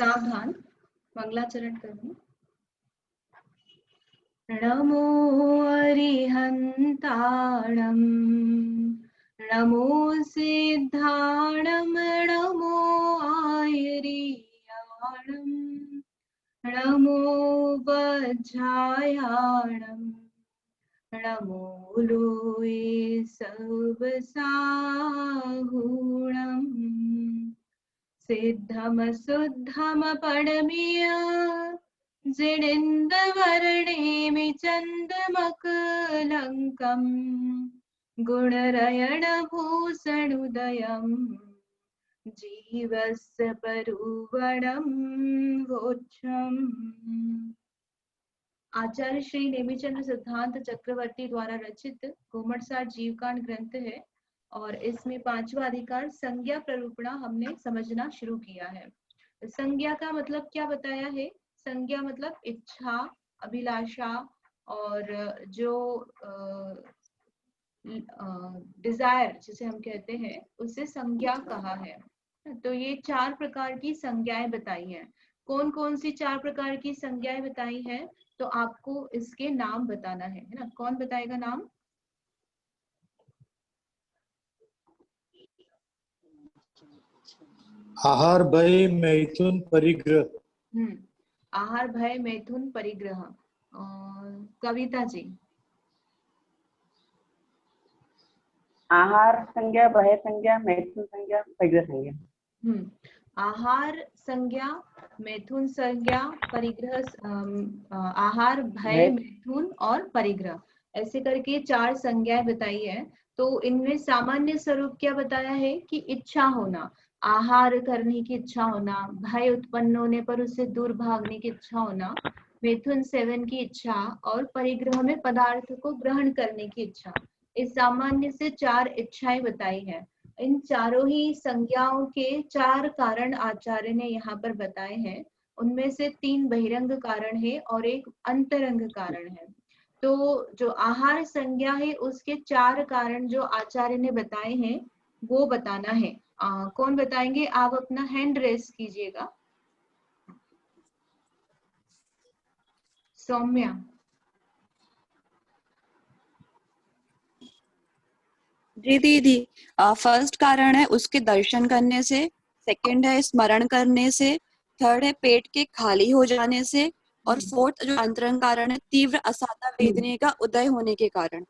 सावधान, मंगलाचरण करूं। नमो अरिहन्ताणं, नमो सिद्धाणं, नमो आयर्याणं, नमो वज्रायाणं, नमो लोये सबसाहुणम्। सिद्धम शुद्धम पणमीय जिणेन्द्रवर्णेमि चन्दमकलङ्कम्, गुणरयण भूषणुदयम्, जीवस्य परुवणं वोच्छम्। आचार्य श्री नेमिचंद्र सिद्धांत चक्रवर्ती द्वारा रचित घुमटसार जीवकांड ग्रंथ है और इसमें 5वां अधिकार संज्ञा प्ररूपणा हमने समझना शुरू किया है। संज्ञा का मतलब क्या बताया है? संज्ञा मतलब इच्छा, अभिलाषा और जो डिजायर जिसे हम कहते हैं उसे संज्ञा कहा है। तो ये 4 प्रकार की संज्ञाएं बताई हैं। कौन कौन सी 4 प्रकार की संज्ञाएं बताई हैं? तो आपको इसके नाम बताना है ना? कौन बताएगा नाम? आहार, भय, मैथुन, परिग्रह। आहार, भय, मैथुन, परिग्रह। कविता जी। आहार संज्ञा, भय संज्ञा, मैथुन संज्ञा, परिग्रह संज्ञा। आहार संज्ञा, मैथुन संज्ञा, परिग्रह, आहार, भय, मैथुन और परिग्रह, ऐसे करके 4 संज्ञाएं बताई है। तो इनमें सामान्य स्वरूप क्या बताया है कि इच्छा होना, आहार करने की इच्छा होना, भय उत्पन्न होने पर उससे दूर भागने की इच्छा होना, मैथुन सेवन की इच्छा और परिग्रह में पदार्थ को ग्रहण करने की इच्छा। इस सामान्य से 4 इच्छाएं बताई है। इन चारों ही संज्ञाओं के 4 कारण आचार्य ने यहाँ पर बताए हैं। उनमें से 3 बहिरंग कारण है और एक अंतरंग कारण है। तो जो आहार संज्ञा है उसके 4 कारण जो आचार्य ने बताए हैं वो बताना है। कौन बताएंगे? आप अपना हैंड रेस कीजिएगा। सौम्या। जी दीदी, फर्स्ट कारण है उसके दर्शन करने से, सेकंड है स्मरण करने से, थर्ड है पेट के खाली हो जाने से और फोर्थ जो अंतरंग कारण है तीव्र असाधा वेदना का उदय होने के कारण।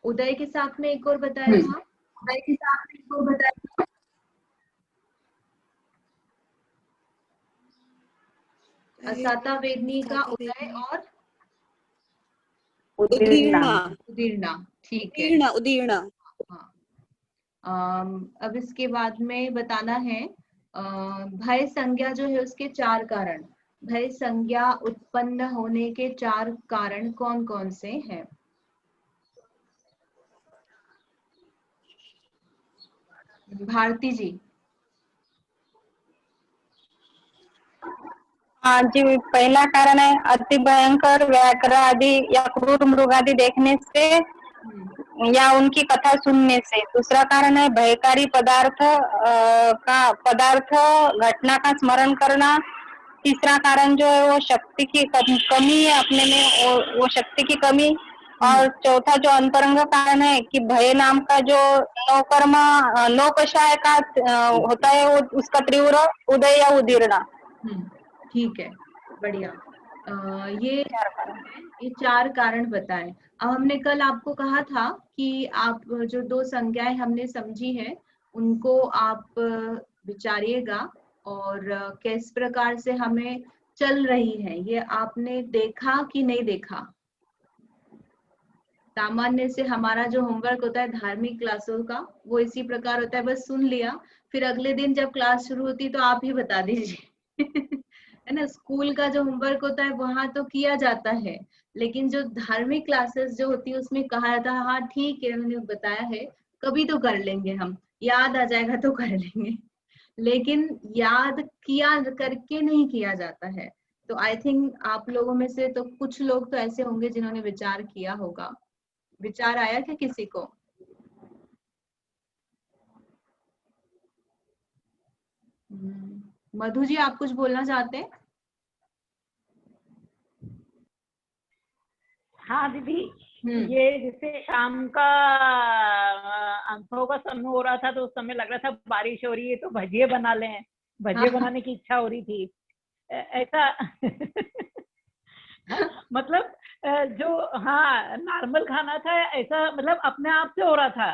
उदय के साथ में एक और बताया था। उदय के साथ में एक और बताया था। असाता वेदनी का उदय और उदीर्णा। ठीक है, उदीर्णा। हाँ। अब इसके बाद में बताना है भय संज्ञा जो है उसके 4 कारण। भय संज्ञा उत्पन्न होने के 4 कारण कौन कौन से हैं? भारती जी। हाँ जी, पहला कारण है अति भयंकर व्याघ्र आदि या क्रूर मृग आदि देखने से या उनकी कथा सुनने से। दूसरा कारण है भयकारी पदार्थ घटना का स्मरण करना। तीसरा कारण जो है वो शक्ति की कमी है अपने में, वो शक्ति की कमी। और चौथा जो अंतरंग कारण है कि भय नाम का जो नौकर्म नौ कषाय का होता है वो उसका तीव्र उदय या उदीर्णा। ठीक है, बढ़िया। ये 4 कारण बताएं। अब हमने कल आपको कहा था कि आप जो 2 संज्ञाएं हमने समझी है उनको आप विचारिएगा और किस प्रकार से हमें चल रही है ये आपने देखा कि नहीं देखा। सामान्य से हमारा जो होमवर्क होता है धार्मिक क्लासों का वो इसी प्रकार होता है, बस सुन लिया, फिर अगले दिन जब क्लास शुरू होती तो आप ही बता दीजिए है ना। स्कूल का जो होमवर्क होता है वहां तो किया जाता है, लेकिन जो धार्मिक क्लासेस जो होती है उसमें कहा जाता है हाँ ठीक है उन्होंने बताया है, कभी तो कर लेंगे, हम याद आ जाएगा तो कर लेंगे, लेकिन याद किया करके नहीं किया जाता है। तो आई थिंक आप लोगों में से तो कुछ लोग तो ऐसे होंगे जिन्होंने विचार किया होगा। विचार आया क्या किसी को? मधु जी आप कुछ बोलना चाहते हैं? हाँ दीदी, हम्म। ये जैसे शाम का अंशों का समय हो रहा था तो उस समय लग रहा था बारिश हो रही है तो भजिए बना लें, भजिए हाँ। बनाने की इच्छा हो रही थी। ऐसा मतलब जो हाँ नॉर्मल खाना था, ऐसा मतलब अपने आप से हो रहा था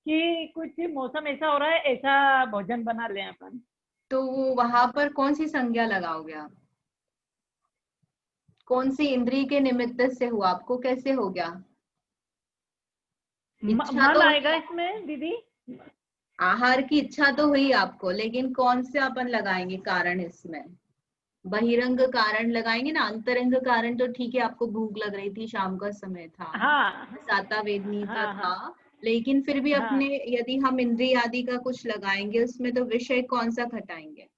कि कुछ मौसम ऐसा हो रहा है, ऐसा भोजन बना लें अपन। तो वहां पर कौन सी संज्ञा लगाओगे आप? कौन सी इंद्रिय के निमित्त से हुआ? आपको कैसे हो गया? इच्छा मन तो आएगा हुई, इसमें दीदी? आहार की इच्छा तो हुई आपको, लेकिन कौन से अपन लगाएंगे कारण इसमें? बहिरंग कारण लगाएंगे ना, अंतरंग कारण तो ठीक है, आपको भूख लग रही थी, शाम का समय था, हाँ साता वेदनीता हाँ था, हाँ लेकिन फिर भी अपने हाँ। यदि हम इंद्रिय आदि का कुछ लगाएंगे उसमें, तो विषय कौन सा घटाएंगे?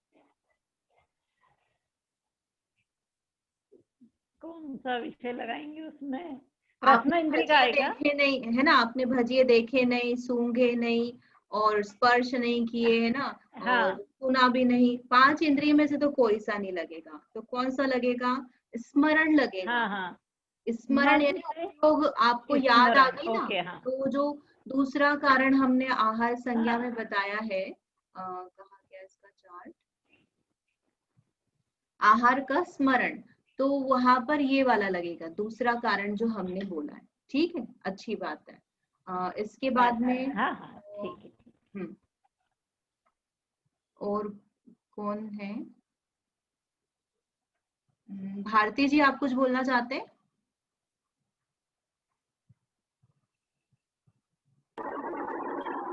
कौन सा विषय लगाएंगे उसमें? आपने रत्न इंद्री का भजिए आएगा। देखे नहीं है ना, आपने भजिए देखे नहीं, सूंघे नहीं और स्पर्श नहीं किए है ना, और हाँ सुना भी नहीं, 5 इंद्रिय में से तो कोई सा नहीं लगेगा, तो कौन सा लगेगा? स्मरण लगेगा। हाँ हाँ। स्मरण मन यानी से उपयोग, आपको याद आ स्मरण, गई ना। ओके हाँ। तो जो दूसरा कारण हमने आहार संज्ञा में बताया है, कहा गया इसका चार्ट, आहार का स्मरण, तो वहां पर ये वाला लगेगा, दूसरा कारण जो हमने बोला है। ठीक है, अच्छी बात है। इसके बाद में हाँ हाँ ठीक है। हम्म, और कौन है? भारती जी आप कुछ बोलना चाहते हैं?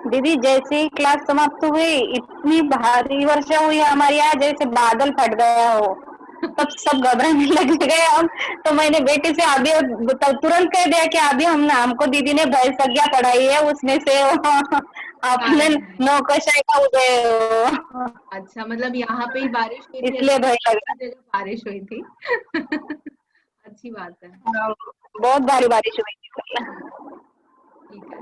दीदी जैसे ही क्लास समाप्त हुई, इतनी भारी वर्षा हुई हमारे यहाँ, जैसे बादल फट गया हो। तब सब घबराने लग गए हम। तो मैंने बेटे से अभी तुरंत कह दिया कि अभी हमको दीदी ने भय संज्ञा पढ़ाई है, उसमें से आपने कारण है। नौकशाही का उदय हो। अच्छा, मतलब यहाँ पे ही बारिश हुई थी, इसलिए भय लग अच्छी जगह बारिश हुई थी। अच्छी बात है। रहा। बहुत भारी बारिश हुई थी। ठीक है।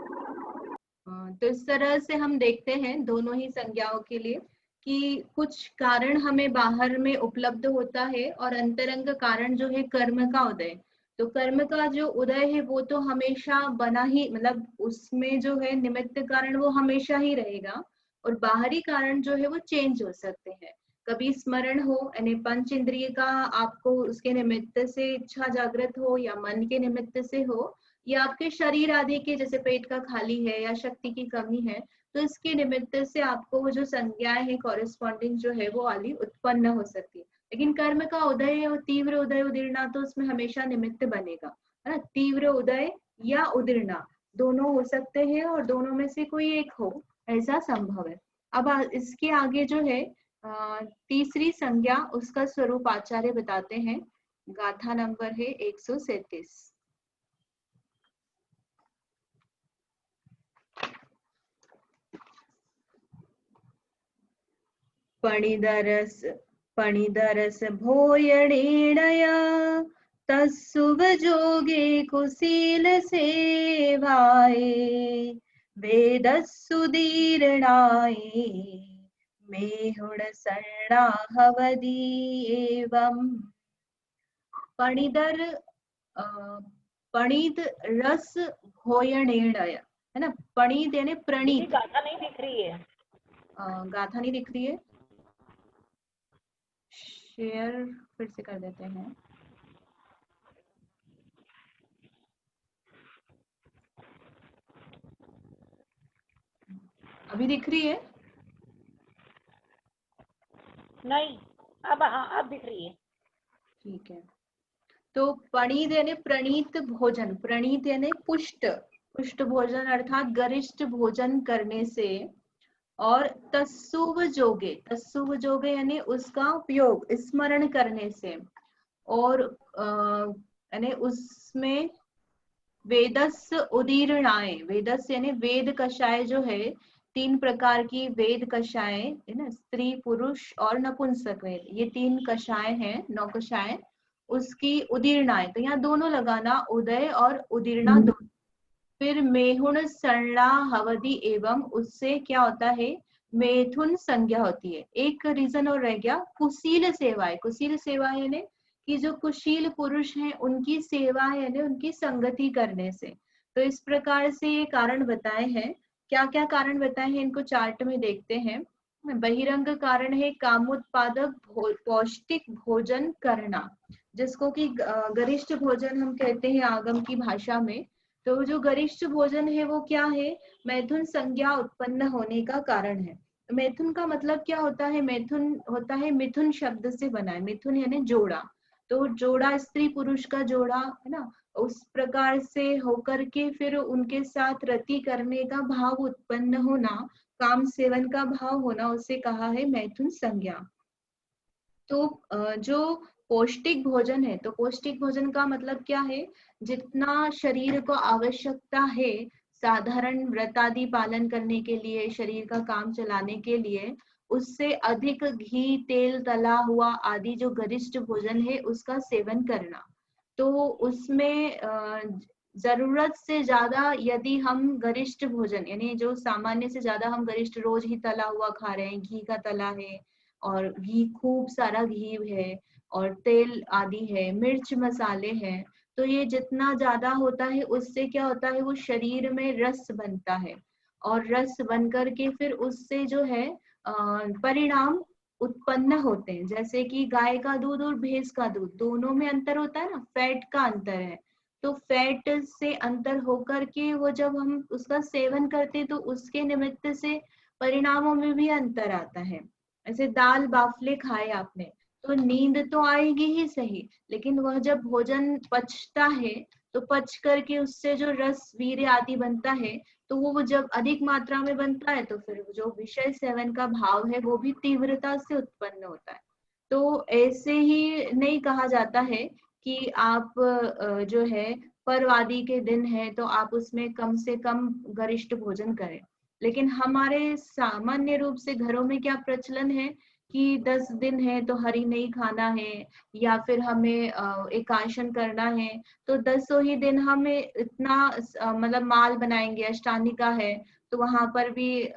तो इस तरह से हम देखते हैं दोनों ही संज्ञाओं के लिए कि कुछ कारण हमें बाहर में उपलब्ध होता है और अंतरंग कारण जो है कर्म का उदय। तो कर्म का जो उदय है वो तो हमेशा बना ही, मतलब उसमें जो है निमित्त कारण वो हमेशा ही रहेगा, और बाहरी कारण जो है वो चेंज हो सकते हैं। कभी स्मरण हो यानी पंच इंद्रिय का आपको उसके निमित्त से इच्छा जागृत हो, या मन के निमित्त से हो, या आपके शरीर आदि के, जैसे पेट का खाली है या शक्ति की कमी है, तो इसके निमित्त से आपको वो जो संज्ञाएं है कॉरेस्पॉन्डिंग जो है वो वाली उत्पन्न हो सकती है। लेकिन कर्म का उदय और तीव्र उदय उदीर्णा तो उसमें हमेशा निमित्त बनेगा, है ना। तीव्र उदय या उदीर्णा दोनों हो सकते हैं, और दोनों में से कोई एक हो, ऐसा संभव है। अब इसके आगे जो है तीसरी संज्ञा, उसका स्वरूप आचार्य बताते हैं। गाथा नंबर है 137। पणिदरस भोयणेणय तस्सुभजोगे कुशील सेवाए वेदस्सुदीर्णाय मेहुण सर्णाहवदी एवं। पणिदर पणिद रस भोयणेणय, है ना। पणिद यानी दीदी प्रणीत। गाथा नहीं दिख रही है। गाथा नहीं दिख रही है, शेयर फिर से कर देते हैं। अभी दिख रही है? नहीं, अब हाँ अब दिख रही है। ठीक है। तो पणीत यानी प्रणीत भोजन, प्रणीत यानी पुष्ट, पुष्ट भोजन अर्थात गरिष्ठ भोजन करने से, और तस्सुव जोगे यानी उसका उपयोग स्मरण करने से, और यानी उसमें वेदस्य उदीर्णाए, वेदस्य यानी वेद कषाय जो है, 3 प्रकार की वेद कषाय है ना, स्त्री पुरुष और नपुंसक वेद, ये 3 कषाय हैं, 9 कषाय, उसकी उदीर्णाए, तो यहाँ दोनों लगाना, उदय और उदीर्णा दोनों। फिर मेहुण सरला हवदी एवं, उससे क्या होता है, मैथुन संज्ञा होती है। एक रीजन और रह गया, कुशील सेवाएं। कुशील सेवा यानी कि जो कुशील पुरुष हैं उनकी सेवा यानी उनकी संगति करने से। तो इस प्रकार से ये कारण बताए हैं। क्या क्या कारण बताए हैं इनको चार्ट में देखते हैं। बहिरंग कारण है कामोत्पादक पौष्टिक भोजन करना, जिसको कि गरिष्ठ भोजन हम कहते हैं आगम की भाषा में। तो जो गरिष्ठ भोजन है वो क्या है, मैथुन संज्ञा उत्पन्न होने का कारण है। मैथुन का मतलब क्या होता है, मैथुन होता है मिथुन शब्द से बना है। मिथुन यानी जोड़ा, तो जोड़ा स्त्री पुरुष का जोड़ा है ना, उस प्रकार से होकर के फिर उनके साथ रति करने का भाव उत्पन्न होना, काम सेवन का भाव होना, उसे कहा है मैथुन संज्ञा। तो जो पौष्टिक भोजन है, तो पौष्टिक भोजन का मतलब क्या है, जितना शरीर को आवश्यकता है साधारण व्रत आदि पालन करने के लिए, शरीर का काम चलाने के लिए, उससे अधिक घी तेल तला हुआ आदि जो गरिष्ठ भोजन है उसका सेवन करना। तो उसमें जरूरत से ज्यादा यदि हम गरिष्ठ भोजन यानी जो सामान्य से ज्यादा हम गरिष्ठ रोज ही तला हुआ खा रहे हैं, घी का तला है और घी खूब सारा घी है और तेल आदि है, मिर्च मसाले हैं, तो ये जितना ज्यादा होता है उससे क्या होता है, वो शरीर में रस बनता है और रस बन करके फिर उससे जो है परिणाम उत्पन्न होते हैं। जैसे कि गाय का दूध और भैंस का दूध दोनों में अंतर होता है ना, फैट का अंतर है। तो फैट से अंतर होकर के वो जब हम उसका सेवन करते हैं तो उसके निमित्त से परिणामों में भी अंतर आता है। ऐसे दाल बाफले खाए आपने तो नींद तो आएगी ही सही, लेकिन वह जब भोजन पचता है तो पच करके उससे जो रस वीर्य आदि बनता है, तो वो जब अधिक मात्रा में बनता है तो फिर जो विषय सेवन का भाव है वो भी तीव्रता से उत्पन्न होता है। तो ऐसे ही नहीं कहा जाता है कि आप जो है पर्व आदि के दिन है तो आप उसमें कम से कम गरिष्ठ भोजन करें, लेकिन हमारे सामान्य रूप से घरों में क्या प्रचलन है कि 10 दिन है तो हरी नहीं खाना है या फिर हमें एकांशन करना है, तो 10 ही दिन हमें इतना मतलब माल बनाएंगे, अष्टानिका है तो वहां पर भी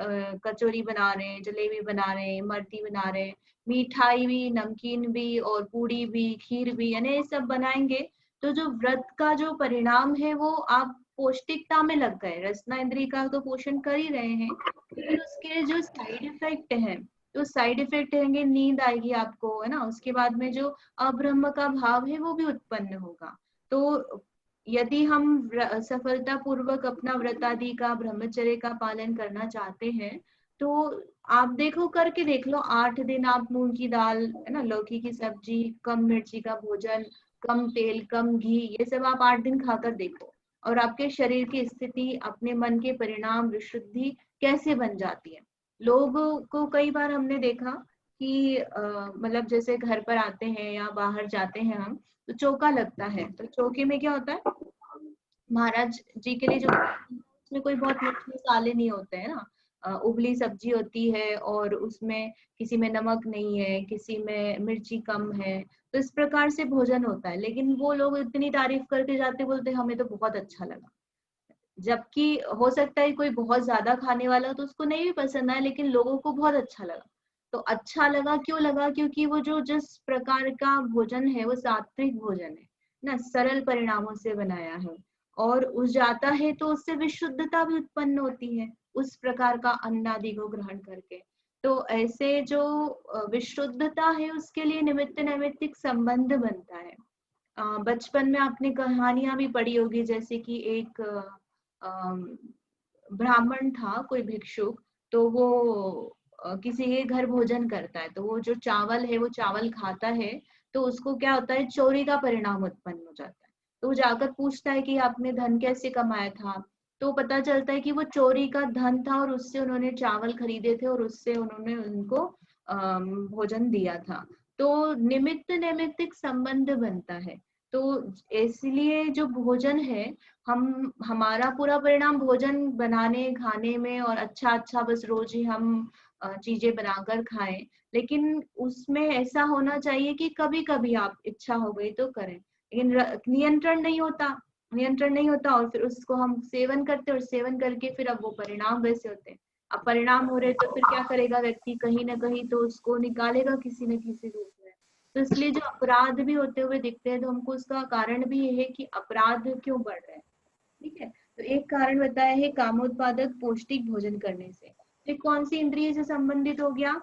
कचौरी बना रहे हैं, जलेबी बना रहे हैं, इमरती बना रहे हैं, मिठाई भी, नमकीन भी और पूड़ी भी, खीर भी, यानी ये सब बनाएंगे। तो जो व्रत का जो परिणाम है वो आप पौष्टिकता में लग गए, रसना इंद्रिय का तो पोषण कर ही रहे हैं, लेकिन उसके जो साइड इफेक्ट हैं, तो साइड इफेक्ट रहेंगे, नींद आएगी आपको है ना, उसके बाद में जो अब्रह्म का भाव है वो भी उत्पन्न होगा। तो यदि हम सफलता पूर्वक अपना व्रत आदि का ब्रह्मचर्य का पालन करना चाहते हैं तो आप देखो, करके देख लो, 8 दिन आप मूंग की दाल है ना, लौकी की सब्जी, कम मिर्ची का भोजन, कम तेल कम घी, ये सब आप 8 दिन खाकर देखो और आपके शरीर की स्थिति, अपने मन के परिणाम, विशुद्धि कैसे बन जाती है। लोगों को कई बार हमने देखा कि मतलब जैसे घर पर आते हैं या बाहर जाते हैं हम, तो चौका लगता है, तो चौके में क्या होता है, महाराज जी के लिए जो उसमें कोई बहुत मिर्च मसाले नहीं होते हैं ना, उबली सब्जी होती है और उसमें किसी में नमक नहीं है, किसी में मिर्ची कम है, तो इस प्रकार से भोजन होता है। लेकिन वो लोग इतनी तारीफ करके जाते, बोलते हमें तो बहुत अच्छा लगा, जबकि हो सकता है कोई बहुत ज्यादा खाने वाला हो तो उसको नहीं भी पसंद आए, लेकिन लोगों को बहुत अच्छा लगा। तो अच्छा लगा क्यों लगा, क्योंकि वो जो जिस प्रकार का भोजन है वो सात्विक भोजन है ना, सरल परिणामों से बनाया है और उस जाता है तो उससे विशुद्धता भी उत्पन्न होती है उस प्रकार का अन्न आदि को ग्रहण करके। तो ऐसे जो विशुद्धता है उसके लिए निमित्त नैमित्तिक संबंध बनता है। बचपन में आपने कहानियां भी पढ़ी होगी, जैसे कि एक ब्राह्मण था, कोई भिक्षुक, तो वो किसी के घर भोजन करता है, तो वो जो चावल है वो चावल खाता है, तो उसको क्या होता है, चोरी का परिणाम उत्पन्न हो जाता है। तो वो जाकर पूछता है कि आपने धन कैसे कमाया था, तो पता चलता है कि वो चोरी का धन था और उससे उन्होंने चावल खरीदे थे और उससे उन्होंने उनको भोजन दिया था। तो निमित्त नैमित्तिक संबंध बनता है। तो इसलिए जो भोजन है, हम हमारा पूरा परिणाम भोजन बनाने खाने में और अच्छा अच्छा बस रोज ही हम चीजें बनाकर खाएं, लेकिन उसमें ऐसा होना चाहिए कि कभी कभी आप इच्छा हो गई तो करें, लेकिन नियंत्रण नहीं होता, नियंत्रण नहीं होता और फिर उसको हम सेवन करते और सेवन करके फिर अब वो परिणाम वैसे होते हैं। अब परिणाम हो रहे तो फिर क्या करेगा व्यक्ति, कहीं ना कहीं तो उसको निकालेगा किसी न किसी रूप में। तो इसलिए जो अपराध भी होते हुए दिखते हैं तो हमको उसका कारण भी ये है कि अपराध क्यों बढ़ रहे हैं। ठीक है, तो एक कारण बताया है कामोत्पादक पौष्टिक भोजन करने से। तो कौन सी इंद्रिय से संबंधित हो गया,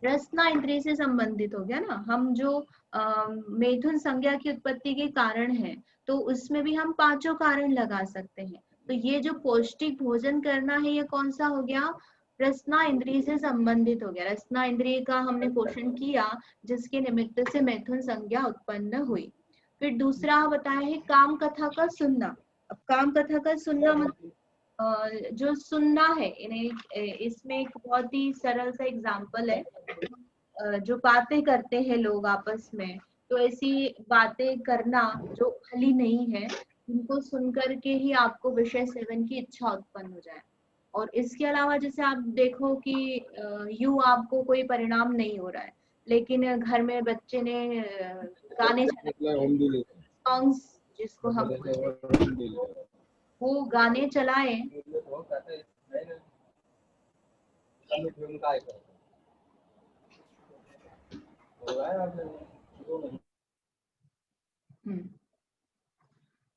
रसना इंद्रिय से संबंधित हो गया ना। हम जो मैथुन संज्ञा की उत्पत्ति के कारण है तो उसमें भी हम पांचों कारण लगा सकते हैं। तो ये जो पौष्टिक भोजन करना है ये कौन सा हो गया, रसना इंद्रिय से संबंधित हो गया। रसना इंद्रिय का हमने पोषण किया जिसके निमित्त से मैथुन संज्ञा उत्पन्न हुई। फिर दूसरा बताया है काम कथा का सुनना। अब काम कथा का सुनना मतलब जो सुनना है इसमें एक बहुत ही सरल सा एग्जांपल है। जो बातें करते हैं लोग आपस में, तो ऐसी बातें करना जो भली नहीं है, उनको सुन करके ही आपको विषय सेवन की इच्छा उत्पन्न हो जाए। और इसके अलावा जैसे आप देखो कि यूं आपको कोई परिणाम नहीं हो रहा है, लेकिन घर में बच्चे ने गाने सॉन्ग्स जिसको हम वो गाने चलाए,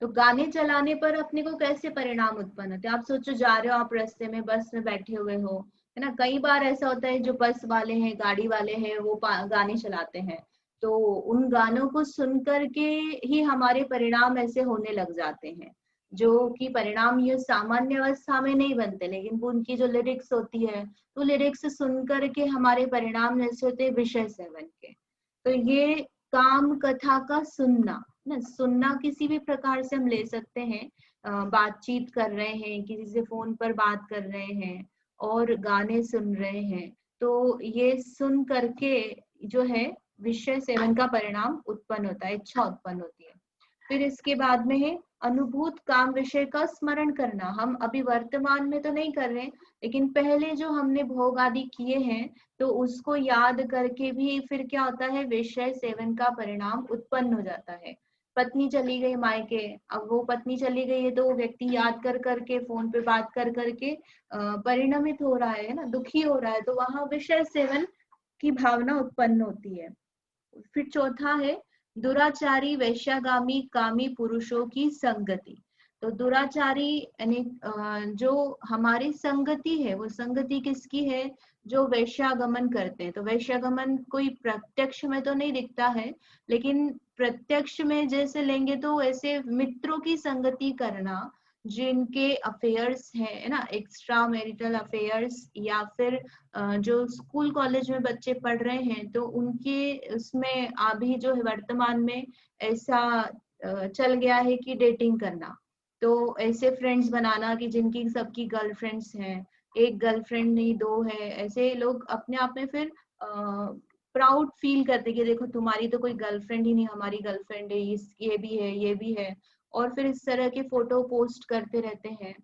तो गाने चलाने पर अपने को कैसे परिणाम उत्पन्न होते हैं। आप सोचो, जा रहे हो आप रास्ते में, बस में बैठे हुए हो, है ना। कई बार ऐसा होता है जो बस वाले हैं, गाड़ी वाले हैं, वो गाने चलाते हैं, तो उन गानों को सुन करके ही हमारे परिणाम ऐसे होने लग जाते हैं, जो कि परिणाम ये सामान्य अवस्था में नहीं बनते, लेकिन उनकी जो लिरिक्स होती है तो लिरिक्स सुन करके हमारे परिणाम ऐसे होते हैं विषय सेवन के। तो ये काम कथा का सुनना ना, सुनना किसी भी प्रकार से हम ले सकते हैं। बातचीत कर रहे हैं, किसी से फोन पर बात कर रहे हैं और गाने सुन रहे हैं, तो ये सुन करके जो है विषय सेवन का परिणाम उत्पन्न होता है, इच्छा उत्पन्न होती है। फिर इसके बाद में है अनुभूत काम विषय का स्मरण करना। हम अभी वर्तमान में तो नहीं कर रहे, लेकिन पहले जो हमने भोग आदि किए हैं तो उसको याद करके भी फिर क्या होता है, विषय सेवन का परिणाम उत्पन्न हो जाता है। पत्नी चली गई मायके, अब वो पत्नी चली गई है तो वो व्यक्ति याद कर करके, फोन पे बात कर करके परिणमित हो रहा है ना, दुखी हो रहा है, तो वहां विषय सेवन की भावना उत्पन्न होती है। फिर चौथा है दुराचारी वैश्यागामी कामी पुरुषों की संगति। तो दुराचारी यानी जो हमारी संगति है, वो संगति किसकी है, जो वैश्यागमन करते हैं। तो वैश्यागमन कोई प्रत्यक्ष में तो नहीं दिखता है, लेकिन प्रत्यक्ष में जैसे लेंगे तो ऐसे मित्रों की संगति करना जिनके अफेयर्स है ना, एक्स्ट्रा मैरिटल अफेयर्स, या फिर जो स्कूल कॉलेज में बच्चे पढ़ रहे हैं तो उनके उसमें अभी जो है वर्तमान में ऐसा चल गया है कि डेटिंग करना। तो ऐसे फ्रेंड्स बनाना कि जिनकी सबकी गर्लफ्रेंड्स हैं, एक गर्लफ्रेंड नहीं दो है, ऐसे लोग अपने आप में फिर प्राउड फील करते कि देखो तुम्हारी तो कोई गर्लफ्रेंड ही नहीं, हमारी गर्लफ्रेंड है, ये भी है, ये भी है, और फिर इस तरह के फोटो पोस्ट करते रहते हैं।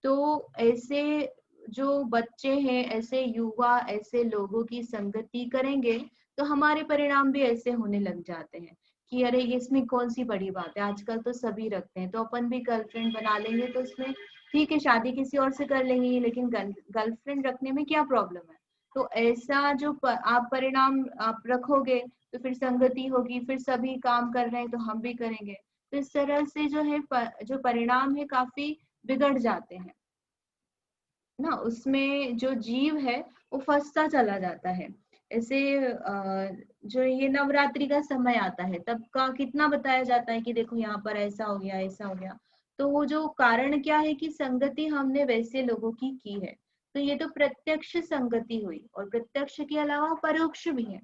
तो ऐसे जो बच्चे हैं, ऐसे युवा ऐसे लोगों की संगति करेंगे तो हमारे परिणाम भी ऐसे होने लग जाते हैं कि अरे इसमें कौन सी बड़ी बात है, आजकल तो सभी रखते हैं, तो अपन भी गर्लफ्रेंड बना लेंगे, तो इसमें ठीक है शादी किसी और से कर लेंगे, लेकिन गर्लफ्रेंड रखने में क्या प्रॉब्लम है। तो ऐसा जो आप परिणाम आप रखोगे तो फिर संगति होगी, फिर सभी काम कर रहे हैं तो हम भी करेंगे, तो इस तरह से जो है जो परिणाम है काफी बिगड़ जाते हैं ना। उसमें जो जीव है वो फंसता चला जाता है। ऐसे जो ये नवरात्रि का समय आता है तब का कितना बताया जाता है कि देखो यहाँ पर ऐसा हो गया, ऐसा हो गया। तो वो जो कारण क्या है कि संगति हमने वैसे लोगों की है। तो ये तो प्रत्यक्ष संगति हुई, और प्रत्यक्ष के अलावा परोक्ष भी है।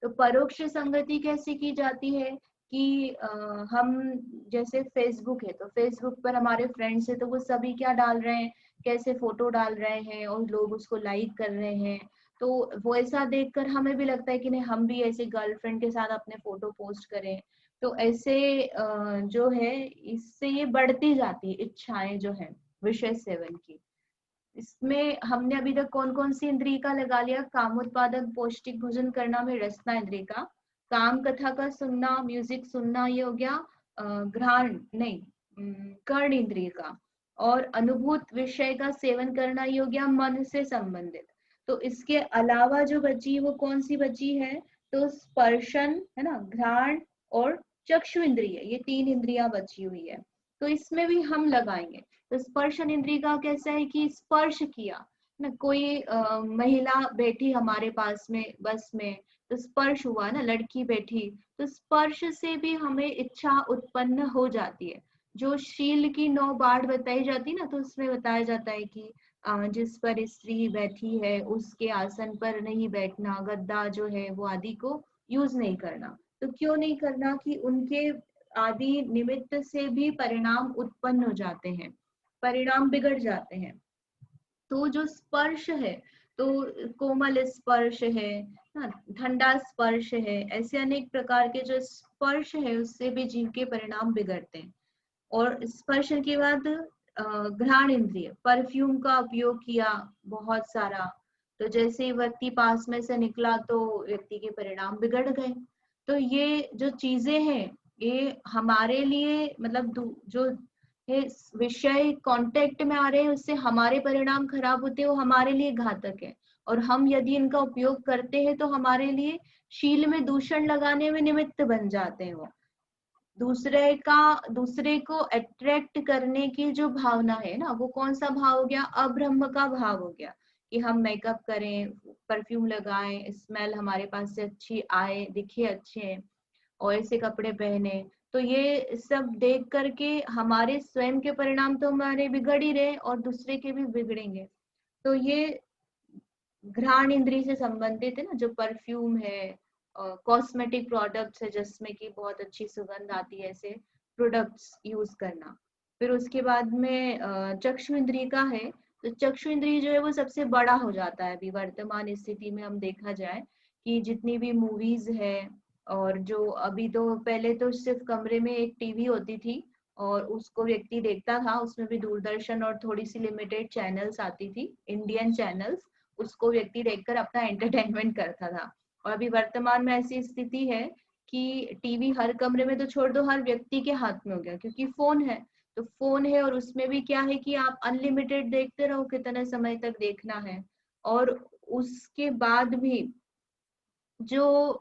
तो परोक्ष संगति कैसे की जाती है कि हम जैसे फेसबुक है, तो फेसबुक पर हमारे फ्रेंड्स है, तो वो सभी क्या डाल रहे हैं, कैसे फोटो डाल रहे हैं और लोग उसको लाइक कर रहे हैं। तो वो ऐसा देखकर हमें भी लगता है कि नहीं हम भी ऐसे गर्लफ्रेंड के साथ अपने फोटो पोस्ट करें। तो ऐसे जो है इससे ये बढ़ती जाती है इच्छाएं जो है विषय सेवन की। इसमें हमने अभी तक कौन कौन सी इंद्रिय का लगा लिया, कामोत्पादक पौष्टिक भोजन करना में रसना इंद्रिय का, काम कथा का सुनना, म्यूजिक सुनना, ये हो गया घ्राण नहीं कर्ण इंद्रिय का, और अनुभूत विषय का सेवन करना ये हो गया मन से संबंधित। तो इसके अलावा जो बची वो कौन सी बची है, तो स्पर्शन है ना, घ्राण और चक्षु इंद्रिय, ये 3 इंद्रियां बची हुई है। तो इसमें भी हम लगाएंगे। तो स्पर्शन इंद्रिय का कैसा है कि स्पर्श किया ना, कोई महिला बैठी हमारे पास में बस में, तो स्पर्श हुआ ना, लड़की बैठी, तो स्पर्श से भी हमें इच्छा उत्पन्न हो जाती है। जो शील की 9 बाढ़ बताई जाती ना, तो उसमें बताया जाता है कि जिस पर स्त्री बैठी है उसके आसन पर नहीं बैठना, गद्दा जो है वो आदि को यूज नहीं करना। तो क्यों नहीं करना कि उनके आदि निमित्त से भी परिणाम उत्पन्न हो जाते हैं, परिणाम बिगड़ जाते हैं। तो जो स्पर्श है, तो कोमल स्पर्श है ना, ठंडा स्पर्श है, ऐसे अनेक प्रकार के जो स्पर्श है उससे भी जीव के परिणाम बिगड़ते हैं। और स्पर्श के बाद घ्राण इंद्रिय, परफ्यूम का उपयोग किया बहुत सारा, तो जैसे ही व्यक्ति पास में से निकला तो व्यक्ति के परिणाम बिगड़ गए। तो ये जो चीजें हैं ये हमारे लिए मतलब जो ये विषय कांटेक्ट में आ रहे हैं उससे हमारे परिणाम खराब होते हैं, वो हमारे लिए घातक है। और हम यदि इनका उपयोग करते हैं तो हमारे लिए शील में दूषण लगाने में निमित्त बन जाते हैं। वो दूसरे को अट्रैक्ट करने की जो भावना है ना, वो कौन सा भाव हो गया, अब्रह्म का भाव हो गया कि हम मेकअप करें, परफ्यूम लगाएं, स्मेल हमारे पास से अच्छी आए, दिखे अच्छे और ऐसे कपड़े पहने। तो ये सब देख करके हमारे स्वयं के परिणाम तो हमारे बिगड़ ही रहे और दूसरे के भी बिगड़ेंगे। तो ये घ्राण इंद्रिय से संबंधित है ना, जो परफ्यूम है, कॉस्मेटिक प्रोडक्ट्स है जिसमें कि बहुत अच्छी सुगंध आती है, ऐसे प्रोडक्ट्स यूज करना। फिर उसके बाद में चक्षु इंद्रिय का है, तो चक्षु इंद्रिय जो है वो सबसे बड़ा हो जाता है अभी वर्तमान स्थिति में। हम देखा जाए कि जितनी भी मूवीज है, और जो अभी तो पहले तो सिर्फ कमरे में एक टीवी होती थी और उसको व्यक्ति देखता था, उसमें भी दूरदर्शन और थोड़ी सी लिमिटेड चैनल्स आती थी, इंडियन चैनल्स, उसको व्यक्ति देखकर अपना एंटरटेनमेंट करता था। और अभी वर्तमान में ऐसी स्थिति है कि टीवी हर कमरे में तो छोड़ दो, हर व्यक्ति के हाथ में हो गया, क्योंकि फोन है। तो फोन है और उसमें भी क्या है कि आप अनलिमिटेड देखते रहो, कितने समय तक देखना है। और उसके बाद भी जो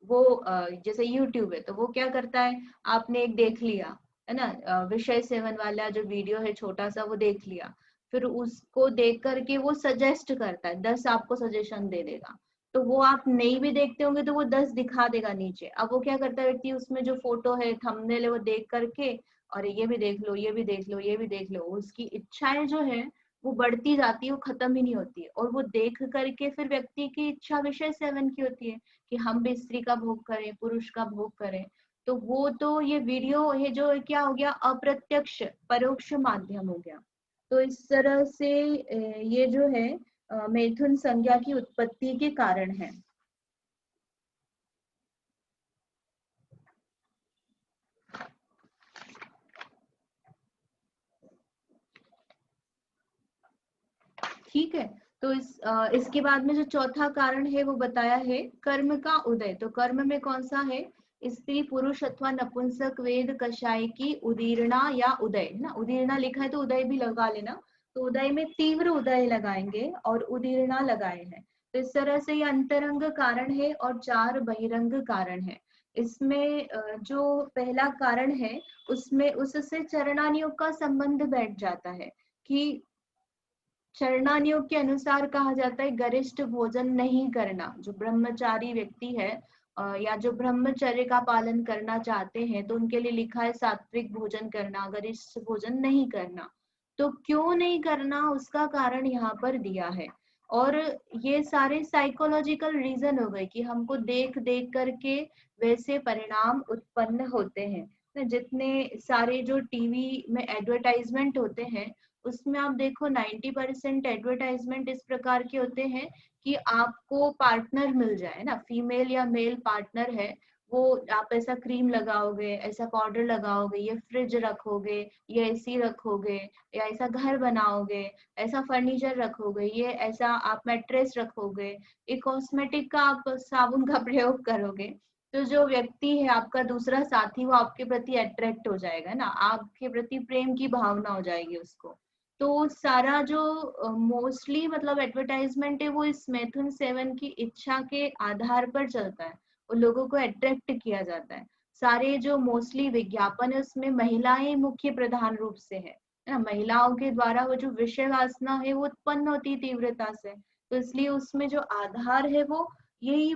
जैसे यूट्यूब है, तो वो क्या करता है, आपने एक देख लिया है ना, विषय सेवन वाला जो वीडियो है छोटा सा, वो देख लिया, फिर उसको देख करके वो सजेस्ट करता है, 10 आपको सजेशन दे देगा। तो वो आप नहीं भी देखते होंगे तो वो 10 दिखा देगा नीचे। अब वो क्या करता है व्यक्ति, उसमें जो फोटो है, थंबनेल है, वो देख करके और ये भी देख लो, ये भी देख लो, ये भी देख लो, उसकी इच्छाएं जो है वो बढ़ती जाती है, वो खत्म ही नहीं होती है। और वो देख करके फिर व्यक्ति की इच्छा विषय सेवन की होती है कि हम भी स्त्री का भोग करें, पुरुष का भोग करें। तो वो तो ये वीडियो है जो क्या हो गया, अप्रत्यक्ष परोक्ष माध्यम हो गया। तो इस तरह से ये जो है मैथुन संज्ञा की उत्पत्ति के कारण है। ठीक है। तो इसके बाद में जो चौथा कारण है वो बताया है कर्म का उदय। तो कर्म में कौन सा है, स्त्री पुरुष अथवा नपुंसक वेद कषाय की उदीर्णा या उदय, है ना, उदीर्णा लिखा है तो उदय भी लगा लेना। तो उदय में तीव्र उदय लगाएंगे और उदीर्णा लगाए हैं। तो इस तरह से ये अंतरंग कारण है और 4 बहिरंग कारण है। इसमें जो पहला कारण है उसमें उससे चरणानियोग का संबंध बैठ जाता है कि चरणानियोग के अनुसार कहा जाता है गरिष्ठ भोजन नहीं करना। जो ब्रह्मचारी व्यक्ति है या जो ब्रह्मचर्य का पालन करना चाहते हैं तो उनके लिए लिखा है सात्विक भोजन करना, गरिष्ठ भोजन नहीं करना। तो क्यों नहीं करना, उसका कारण यहाँ पर दिया है। और ये सारे साइकोलॉजिकल रीजन हो गए कि हमको देख देख करके वैसे परिणाम उत्पन्न होते हैं। जितने सारे जो टीवी में एडवर्टाइजमेंट होते हैं उसमें आप देखो 90% एडवर्टाइजमेंट इस प्रकार के होते हैं कि आपको पार्टनर मिल जाए ना, फीमेल या मेल पार्टनर है, वो आप ऐसा क्रीम लगाओगे, ऐसा पाउडर लगाओगे, ये फ्रिज रखोगे, ये एसी रखोगे, या ऐसा घर बनाओगे, ऐसा फर्नीचर रखोगे, ये ऐसा आप मैट्रेस रखोगे, ये कॉस्मेटिक का आप साबुन का प्रयोग करोगे, तो जो व्यक्ति है आपका दूसरा साथी वो आपके प्रति अट्रैक्ट हो जाएगा ना, आपके प्रति प्रेम की भावना हो जाएगी उसको। तो सारा जो मोस्टली मतलब एडवर्टाइजमेंट है वो इस मैथुन सेवन की इच्छा के आधार पर चलता है, उन लोगों को अट्रैक्ट किया जाता है। सारे जो मोस्टली विज्ञापन है उसमें महिलाएं मुख्य प्रधान रूप से है ना, महिलाओं के द्वारा वो जो विषय वासना है वो उत्पन्न होती है तीव्रता से, तो इसलिए उसमें जो आधार है वो यही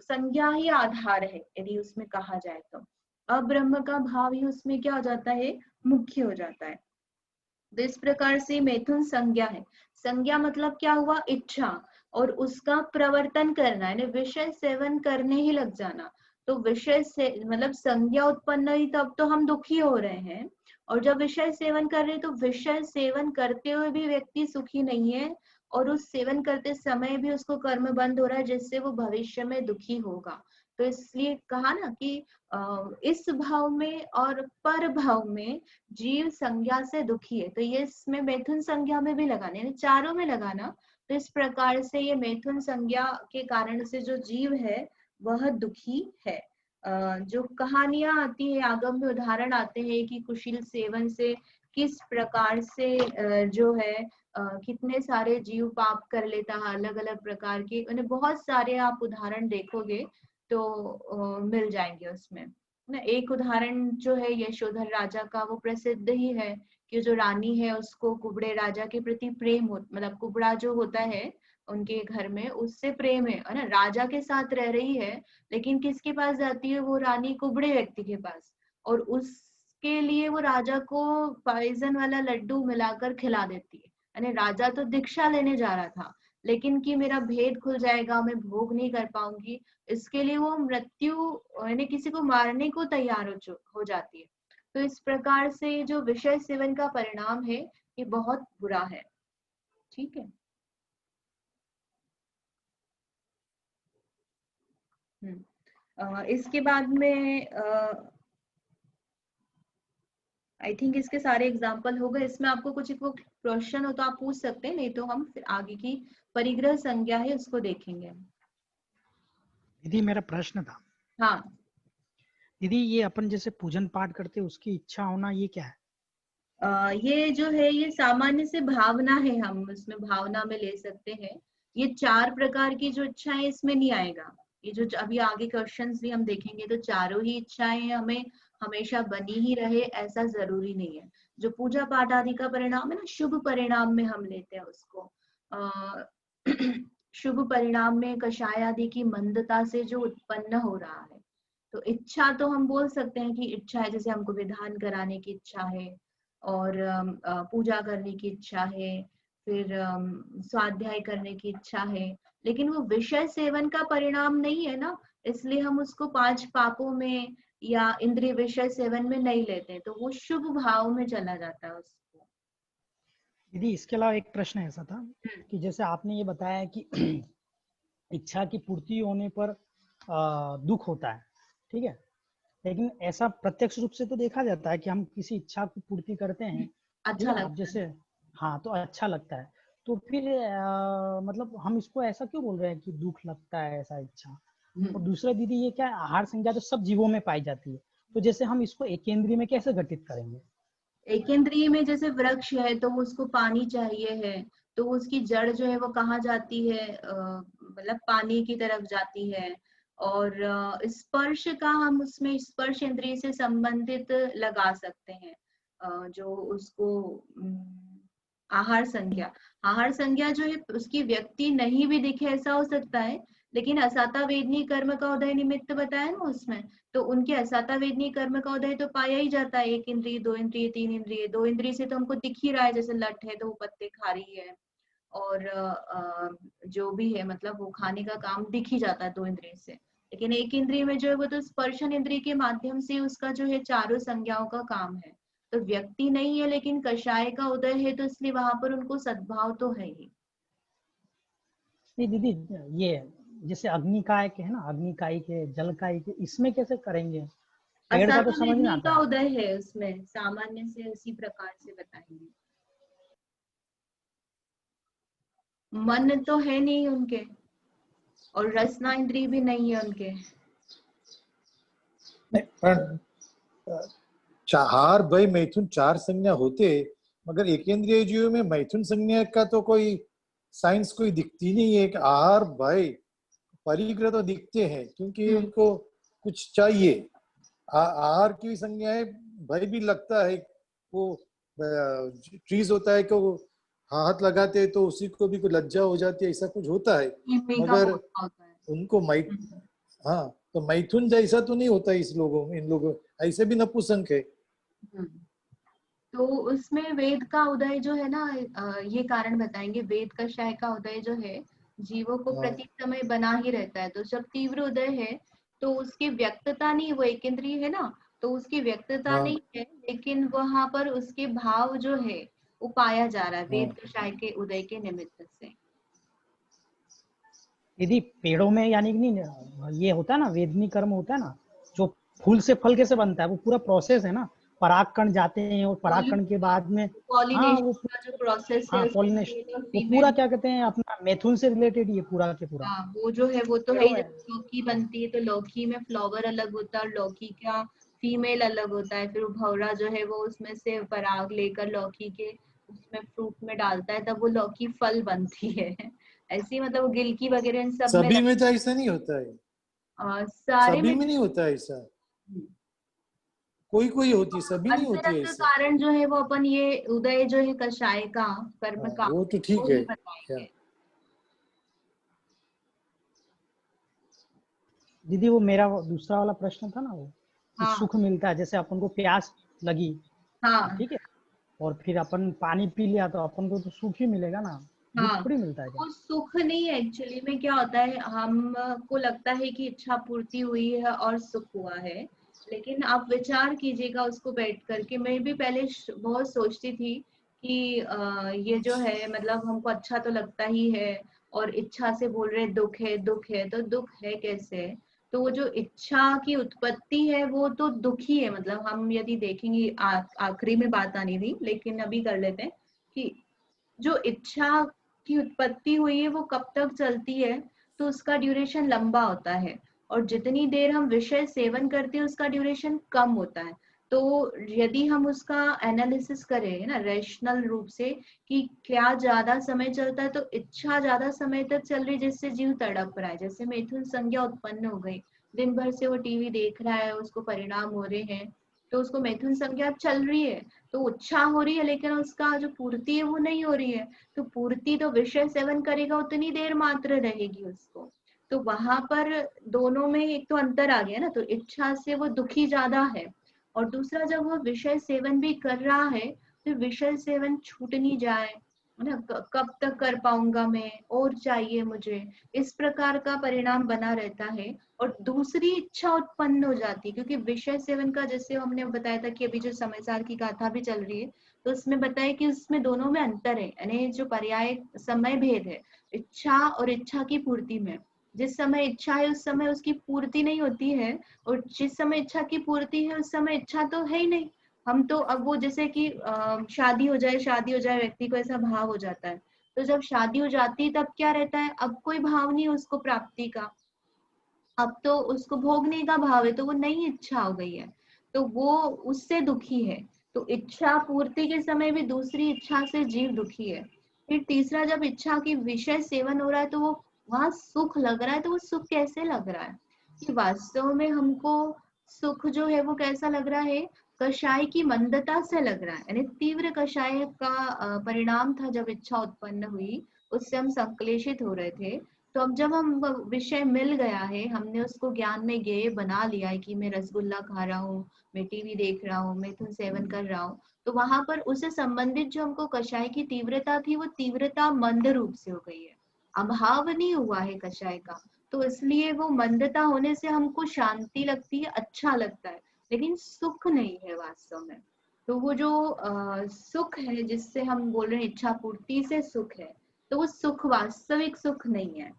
संज्ञा ही आधार है यदि उसमें कहा जाए तो। अब्रह्म का भाव ही उसमें क्या हो जाता है, मुख्य हो जाता है। तो इस प्रकार से मैथुन संज्ञा है। संज्ञा मतलब क्या हुआ, इच्छा, और उसका प्रवर्तन करना है, विषय सेवन करने ही लग जाना। तो विषय से मतलब संज्ञा उत्पन्न हुई तब तो हम दुखी हो रहे हैं, और जब विषय सेवन कर रहे हैं तो विषय सेवन करते हुए भी व्यक्ति सुखी नहीं है, और उस सेवन करते समय भी उसको कर्म बंद हो रहा है जिससे वो भविष्य में दुखी होगा। तो इसलिए कहा ना कि इस भाव में और पर भाव में जीव संज्ञा से दुखी है, तो ये इसमें मैथुन संज्ञा में भी लगाना, यानी चारों में लगाना। तो इस प्रकार से ये मैथुन संज्ञा के कारण से जो जीव है वह दुखी है। जो कहानियां आती है आगम में, उदाहरण आते हैं कि कुशील सेवन से किस प्रकार से जो है कितने सारे जीव पाप कर लेता है, अलग अलग प्रकार के, उन्हें बहुत सारे आप उदाहरण देखोगे तो मिल जाएंगे उसमें ना। एक उदाहरण जो है यशोधर राजा का वो प्रसिद्ध ही है कि जो रानी है उसको कुबड़े राजा के प्रति प्रेम हो, मतलब कुबड़ा जो होता है उनके घर में उससे प्रेम है ना, राजा के साथ रह रही है, लेकिन किसके पास जाती है वो रानी, कुबड़े व्यक्ति के पास, और उसके लिए वो राजा को पॉइजन वाला लड्डू मिलाकर खिला देती है। यानी राजा तो दीक्षा लेने जा रहा था, लेकिन कि मेरा भेद खुल जाएगा, मैं भोग नहीं कर पाऊंगी, इसके लिए वो मृत्यु यानी किसी को मारने को तैयार हो जाती है। तो इस प्रकार से जो विषय सेवन का परिणाम है ये बहुत बुरा है। ठीक है। इसके बाद में आई थिंक इसके सारे एग्जाम्पल हो गए। इसमें आपको कुछ क्वेश्चन हो तो आप पूछ सकते हैं, नहीं तो हम फिर आगे की परिग्रह संज्ञा है उसको देखेंगे। दीदी मेरा प्रश्न था। हाँ दीदी ये अपन जैसे पूजन पाठ करते उसकी इच्छा होना ये क्या है? ये जो है ये सामान्य से भावना है, हम उसमें भावना में ले सकते हैं। ये 4 प्रकार की जो इच्छाएं इसमें नहीं आएगा। ये जो अभी आगे क्वेश्चंस भी हम देखेंगे तो चारों ही इच्छाएं हमें हमेशा बनी ही रहे ऐसा जरूरी नहीं है। जो पूजा पाठ आदि का परिणाम है ना, शुभ परिणाम में हम लेते हैं उसको। शुभ परिणाम में कषाय आदि की मंदता से जो उत्पन्न हो रहा है, तो इच्छा तो हम बोल सकते हैं कि इच्छा है, जैसे हमको विधान कराने की इच्छा है, और पूजा करने की इच्छा है, फिर स्वाध्याय करने की इच्छा है, लेकिन वो विषय सेवन का परिणाम नहीं है ना, इसलिए हम उसको 5 पापों में या इंद्रिय विषय सेवन में नहीं लेते, तो वो शुभ भाव में चला जाता है उसको। दीदी इसके अलावा एक प्रश्न ऐसा था कि जैसे आपने ये बताया कि इच्छा की पूर्ति होने पर दुख होता है, ठीक है, लेकिन ऐसा प्रत्यक्ष रूप से तो देखा जाता है कि हम किसी इच्छा की पूर्ति करते हैं, अच्छा लगता जैसे है। हाँ तो अच्छा लगता है, तो फिर मतलब हम इसको ऐसा क्यों बोल रहे हैं कि दुख लगता है ऐसा इच्छा? और दूसरा दीदी ये क्या है, आहार संज्ञा तो सब जीवों में पाई जाती है, तो जैसे हम इसको एकेंद्रीय में कैसे घटित करेंगे? एकेंद्रीय में जैसे वृक्ष है तो उसको पानी चाहिए है, तो उसकी जड़ जो है वो कहाँ जाती है, मतलब पानी की तरफ जाती है। और स्पर्श का हम उसमें स्पर्श इंद्रिय से संबंधित लगा सकते हैं, जो उसको आहार संज्ञा जो है उसकी व्यक्ति नहीं भी दिखे ऐसा हो सकता है, लेकिन असाता वेदनी कर्म का उदय निमित्त बताया ना उसमें, तो उनके असाता वेदनी कर्म का उदय तो पाया ही जाता है। 1 इंद्रिय, 2 इंद्रिय, 3 इंद्रिय। 2 इंद्रिय से तो हमको दिख ही रहा है, जैसे लठ है तो वो पत्ते खा रही है, और जो भी है मतलब वो खाने का काम दिख ही जाता है 2 इंद्रिय से। लेकिन 1 इंद्रिय में जो है वो तो स्पर्शन इंद्रिय के माध्यम से उसका जो है चारों संज्ञाओं का काम है। तो व्यक्ति नहीं है लेकिन कषाय का उदय है, तो इसलिए वहां पर उनको सद्भाव तो है ही। नहीं दीदी ये जैसे अग्निकाय के है ना, अग्निकाय के, जलकाय के, इसमें कैसे करेंगे? पेड़ का तो समझ में आता का है। उदय है उसमें, सामान्य से उसी प्रकार से बताएंगे। मन तो है नहीं उनके, और रसना इंद्रिय भी नहीं है उनके, नहीं, पण चार भय मैथुन चार संज्ञा होते, मगर एकेंद्रिय जीव में मैथुन संज्ञा का तो कोई साइंस कोई दिखती नहीं है। एक आहार भय परिग्रह तो दिखते हैं, क्योंकि उनको कुछ चाहिए। आहार की संज्ञा है, भय भी लगता है। वो ट्रीज होता है कि वो हाथ लगाते हैं तो उसी को भी कोई लज्जा हो जाती है, ऐसा कुछ होता है। मगर उनको हाँ, तो मैथुन जैसा तो नहीं होता इस लोगों में, इन लोगों ऐसे भी नपुंसक है। तो उसमें वेद का उदय जो है ना, ये कारण बताएंगे। वेद कषाय का उदय जो है जीवों को प्रति समय बना ही रहता है। तो जब तीव्र उदय है तो उसकी व्यक्तता नहीं, वो एकेंद्रीय है ना, तो उसकी व्यक्तता नहीं है, लेकिन वहां पर उसके भाव जो है वो पाया जा रहा है वेद कषाय के उदय के निमित्त से। यदि पेड़ों में यानी कि नहीं ये होता है ना, वेदनी कर्म होता है ना, जो फूल से फल कैसे बनता है, वो पूरा प्रोसेस है ना। परागकण जाते हैं और परागकण के बाद में पॉलिनेशन का जो प्रोसेस है, पॉलिनेशन, वो पूरा क्या कहते हैं अपना मैथुन से रिलेटेड ये पूरा के पूरा। वो जो है वो तो है। जब लौकी बनती है तो लौकी में फ्लावर अलग होता है और लौकी का फीमेल अलग होता है। फिर भंवरा जो है वो उसमें से पराग लेकर लौकी के उसमें फ्रूट में डालता है, तब वो लौकी फल बनती है। ऐसी मतलब गिलकी वगैरह इन सब सभी में तो ऐसा नहीं होता है। सारे सभी में नहीं होता है ऐसा, कोई कोई होती है, सभी नहीं होती है ऐसा। कारण जो है वो अपन ये उदय जो है कषाय का कर्म का, वो तो ठीक है। दीदी वो मेरा दूसरा वाला प्रश्न था ना, वो सुख मिलता है, जैसे अपन को प्यास लगी, ठीक है, और फिर अपन पानी पी लिया तो अपन को तो सुख ही मिलेगा ना, दुख थोड़ी मिलता है। वो सुख नहीं है एक्चुअली में। क्या होता है, हमको लगता है कि इच्छा पूर्ति हुई है और सुख हुआ है, लेकिन आप विचार कीजिएगा उसको बैठ करके। मैं भी पहले बहुत सोचती थी कि ये जो है मतलब हमको अच्छा तो लगता ही है, और इच्छा से बोल रहे दुख है दुख है, तो दुख है कैसे? तो वो जो इच्छा की उत्पत्ति है वो तो दुख ही है। मतलब हम यदि देखेंगे, आखिरी में बात आनी थी लेकिन अभी कर लेते हैं कि जो इच्छा की उत्पत्ति हुई है वो कब तक चलती है, तो उसका ड्यूरेशन लंबा होता है, और जितनी देर हम विषय सेवन करते हैं उसका ड्यूरेशन कम होता है। तो यदि हम उसका एनालिसिस करें ना रैशनल रूप से कि क्या ज्यादा समय चलता है, तो इच्छा ज्यादा समय तक चल रही जिससे जीव तड़प रहा है। जैसे मैथुन संज्ञा उत्पन्न हो गई, दिन भर से वो टीवी देख रहा है, उसको परिणाम हो रहे हैं, तो उसको मैथुन संज्ञा चल रही है, तो इच्छा हो रही है, लेकिन उसका जो पूर्ति है वो नहीं हो रही है। तो पूर्ति तो विषय सेवन करेगा उतनी देर मात्र रहेगी उसको। तो वहां पर दोनों में एक तो अंतर आ गया ना, तो इच्छा से वो दुखी ज्यादा है, और दूसरा जब वो विषय सेवन भी कर रहा है तो विषय सेवन छूट नहीं जाए ना, कब तक कर पाऊंगा मैं, और चाहिए मुझे, इस प्रकार का परिणाम बना रहता है। और दूसरी इच्छा उत्पन्न हो जाती है, क्योंकि विषय सेवन का, जैसे हमने बताया था कि अभी जो समयसार की गाथा भी चल रही है, तो उसमें बताया कि उसमें दोनों में अंतर है, यानी जो पर्याय समय भेद है इच्छा और इच्छा की पूर्ति में। जिस समय इच्छा है उस समय उसकी पूर्ति नहीं होती है, और जिस समय इच्छा की पूर्ति है उस समय इच्छा तो है ही नहीं। हम तो अब वो जैसे कि शादी हो जाए व्यक्ति को ऐसा भाव हो जाता है, तो जब शादी हो जाती है तब क्या रहता है, अब कोई भाव नहीं उसको प्राप्ति का, अब तो उसको भोगने का भाव है, तो वो नई इच्छा हो गई है, तो वो उससे दुखी है। तो इच्छा पूर्ति के समय भी दूसरी इच्छा से जीव दुखी है। फिर तीसरा, जब इच्छा की विषय सेवन हो रहा है तो वो वहां सुख लग रहा है, तो वो सुख कैसे लग रहा है कि वास्तव में हमको सुख जो है वो कैसा लग रहा है, कषाय की मंदता से लग रहा है। यानी तीव्र कषाय का परिणाम था जब इच्छा उत्पन्न हुई, उससे हम संक्लेशित हो रहे थे। तो अब जब हम विषय मिल गया है, हमने उसको ज्ञान में ज्ञेय बना लिया है कि मैं रसगुल्ला खा रहा हूँ, मैं टीवी देख रहा हूँ, मैथुन सेवन कर रहा हूँ, तो वहां पर उससे संबंधित जो हमको कषाय की तीव्रता थी वो तीव्रता मंद रूप से हो गई है, अभाव नहीं हुआ है कषाय का। तो इसलिए वो मंदता होने से हमको शांति लगती है, अच्छा लगता है, लेकिन सुख नहीं है वास्तव में। तो वो जो सुख है जिससे हम बोल रहे हैं इच्छा पूर्ति से सुख है, तो वो सुख वास्तविक सुख नहीं है।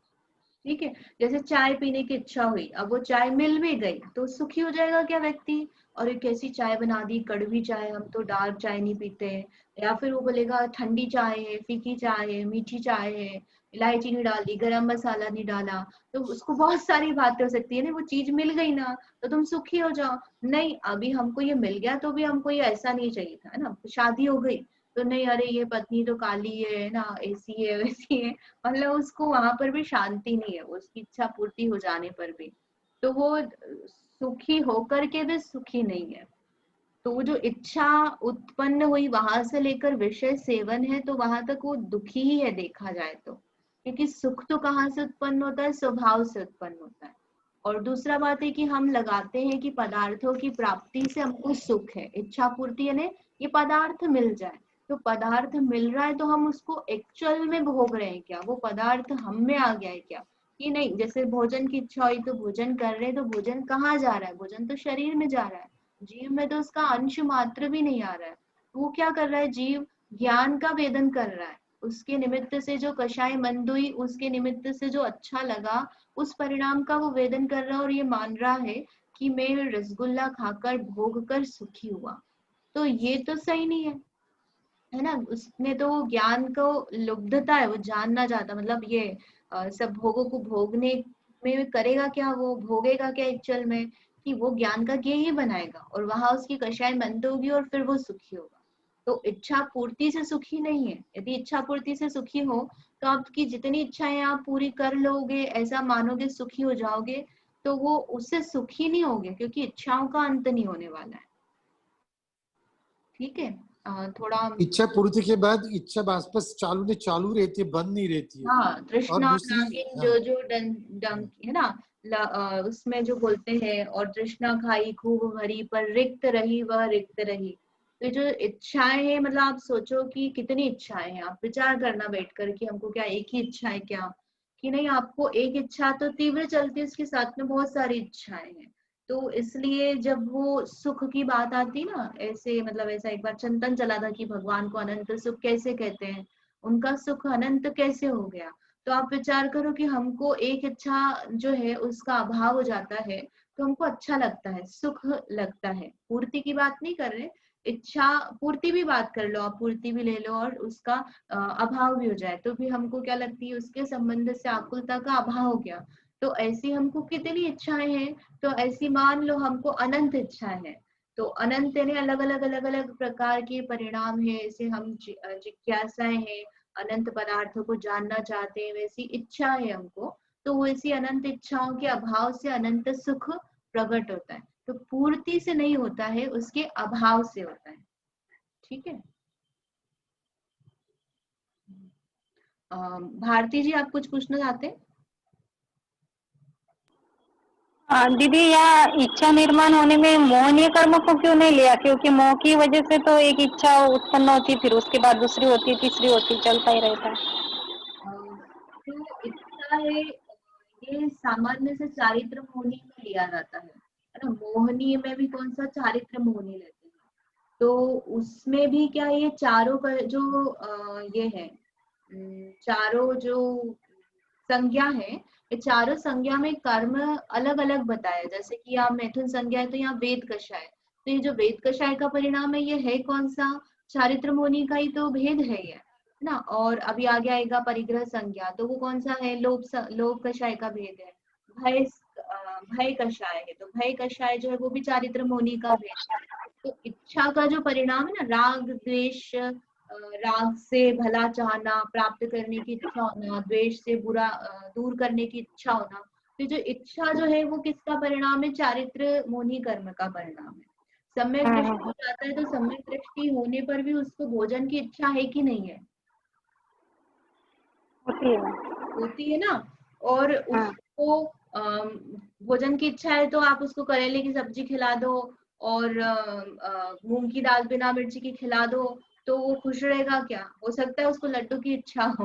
ठीक है, जैसे चाय पीने की इच्छा हुई, अब वो चाय मिल भी गई तो सुखी हो जाएगा क्या व्यक्ति? और एक ऐसी चाय बना दी, कड़वी चाय, हम तो डार्क चाय नहीं पीते, या फिर वो बोलेगा ठंडी चाय है, फीकी चाय है, मीठी चाय है, इलायची नहीं डाली, गरम मसाला नहीं डाला, तो उसको बहुत सारी बातें हो सकती है ना, वो चीज मिल गई ना तो तुम सुखी हो जाओ। नहीं, अभी हमको ये मिल गया तो भी हमको ये ऐसा नहीं चाहिए था, है ना। शादी हो गई तो नहीं, अरे ये पत्नी तो काली है ना, ऐसी है वैसी है, मतलब उसको वहां पर भी शांति नहीं है, उसकी इच्छा पूर्ति हो जाने पर भी, तो वो सुखी होकर के भी सुखी नहीं है। तो वो जो इच्छा उत्पन्न हुई वहां से लेकर विषय सेवन है, तो वहां तक वो दुखी ही है देखा जाए तो, क्योंकि सुख तो कहाँ से उत्पन्न होता है, स्वभाव से उत्पन्न होता है। और दूसरा बात है कि हम लगाते हैं कि पदार्थों की प्राप्ति से हमको सुख है, इच्छा पूर्ति यानी ये पदार्थ मिल जाए, तो पदार्थ मिल रहा है तो हम उसको एक्चुअल में भोग रहे हैं क्या, वो पदार्थ हम में आ गया है क्या, कि नहीं। जैसे भोजन की इच्छा हुई तो भोजन कर रहे हैं, तो भोजन कहाँ जा रहा है, भोजन तो शरीर में जा रहा है, जीव में तो उसका अंश मात्र भी नहीं आ रहा है। वो क्या कर रहा है, जीव ज्ञान का वेदन कर रहा है, उसके निमित्त से जो कषाय मंद हुई, उसके निमित्त से जो अच्छा लगा, उस परिणाम का वो वेदन कर रहा है, और ये मान रहा है कि मैं रसगुल्ला खाकर भोग कर सुखी हुआ। तो ये तो सही नहीं है ना। उसने तो ज्ञान को लुब्धता है, वो जानना चाहता, मतलब ये सब भोगों को भोगने में करेगा क्या, वो भोगेगा क्या एक्चुअल में, कि वो ज्ञान का ज्ञेय ही बनाएगा, और वहां उसकी कषाय मंद होगी और फिर वो सुखी होगा। तो इच्छा पूर्ति से सुखी नहीं है। यदि इच्छा पूर्ति से सुखी हो तो आपकी जितनी इच्छाएं आप पूरी कर लोगे, ऐसा मानोगे सुखी हो जाओगे, तो वो उससे सुखी नहीं होगे, क्योंकि इच्छाओं का अंत नहीं होने वाला है। ठीक है, थोड़ा इच्छा पूर्ति के बाद इच्छा वापस चालू रहती है, बंद नहीं रहती है। हाँ, और तृष्णा दूसरी नागिन जो डंक है ना, उसमें जो बोलते हैं, और तृष्णा खाई खूब भरी पर रिक्त रही वह रिक्त रही। तो जो इच्छाएं हैं, मतलब आप सोचो कि कितनी इच्छाएं हैं, आप विचार करना बैठकर कि हमको क्या एक ही इच्छा है क्या, कि नहीं, आपको एक इच्छा तो तीव्र चलती है, उसके साथ में बहुत सारी इच्छाएं हैं। तो इसलिए जब वो सुख की बात आती ना, ऐसे मतलब ऐसा एक बार चिंतन चला था कि भगवान को अनंत सुख कैसे कहते हैं, उनका सुख अनंत कैसे हो गया। तो आप विचार करो कि हमको एक इच्छा जो है उसका अभाव हो जाता है तो हमको अच्छा लगता है, सुख लगता है। पूर्ति की बात नहीं कर रहे, इच्छा पूर्ति भी बात कर लो, आप पूर्ति भी ले लो और उसका अभाव भी हो जाए तो भी हमको क्या लगती है, उसके संबंध से आकुलता का अभाव हो गया। तो ऐसी हमको कितनी इच्छाएं हैं, तो ऐसी मान लो हमको अनंत इच्छाएं हैं। तो अनंत यानी अलग अलग प्रकार के परिणाम है, ऐसे हम जिज्ञासाएं हैं, अनंत पदार्थों को जानना चाहते हैं, वैसी इच्छा है हमको। तो वैसी अनंत इच्छाओं के अभाव से अनंत सुख प्रकट होता है। तो पूर्ति से नहीं होता है, उसके अभाव से होता है। ठीक है, भारती जी आप कुछ पूछना चाहते हैं? दीदी, यह इच्छा निर्माण होने में मोहनीय कर्म को क्यों नहीं लिया? क्योंकि मोह की वजह से तो एक इच्छा उत्पन्न होती, फिर उसके बाद दूसरी होती, तीसरी होती, चलता ही रहता है। जो इच्छा है ये सामान्य से चारित्र मोहनी में लिया जाता है ना। मोहनीय में भी कौन सा चारित्र मोहनी लेते हैं, तो उसमें भी क्या ये चारों का जो ये है, चारों जो संज्ञा है, ये चारों संज्ञा में कर्म अलग अलग बताया। जैसे कि यहाँ मैथुन संज्ञा है तो यहाँ वेद कषाय, तो ये जो वेद कषाय का परिणाम है ये है कौन सा, चारित्र मोहनी का ही तो भेद है ये, है ना। और अभी आगे आएगा परिग्रह संज्ञा, तो वो कौन सा है, लोभ कषाय का भेद है। भय कषाय है, तो भय कषाय जो है वो भी चारित्र मोहनी का भेद है। तो इच्छा का जो परिणाम है ना, राग द्वेष, राग से भला चाहना, प्राप्त करने की इच्छा होना, द्वेष से बुरा दूर करने की इच्छा होना, तो जो इच्छा जो है वो किसका परिणाम है, चारित्र मोहनी कर्म का परिणाम है। सम्यक दृष्टि हो जाता है तो सम्यक दृष्टि होने पर भी उसको भोजन की इच्छा है कि नहीं है, होती है ना। और उसको भोजन की इच्छा है तो आप उसको करेले की सब्जी खिला दो और मूंग की दाल बिना मिर्ची की खिला दो, तो वो खुश रहेगा क्या, हो सकता है उसको लड्डू की इच्छा हो।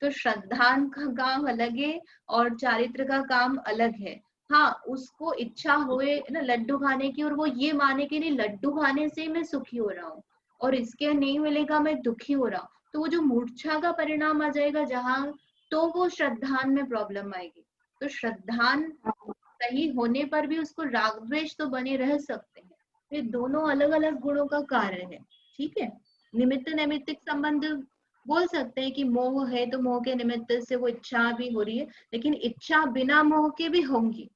तो श्रद्धान का काम अलग है और चारित्र का काम अलग है। हाँ, उसको इच्छा हुए ना लड्डू खाने की और वो ये माने कि नहीं लड्डू खाने से मैं सुखी हो रहा हूँ और इसके नहीं मिलेगा मैं दुखी हो रहा हूँ, तो वो जो मूर्छा का परिणाम आ जाएगा जहाँ, तो वो श्रद्धान में प्रॉब्लम आएगी। तो श्रद्धान सही होने पर भी उसको राग द्वेष तो बने रह सकते हैं। ये दोनों अलग अलग गुणों का कार्य है। ठीक है, निमित्त नैमित्तिक संबंध बोल सकते हैं कि मोह है तो मोह के निमित्त से वो इच्छा भी हो रही है, लेकिन इच्छा बिना मोह के भी होंगी,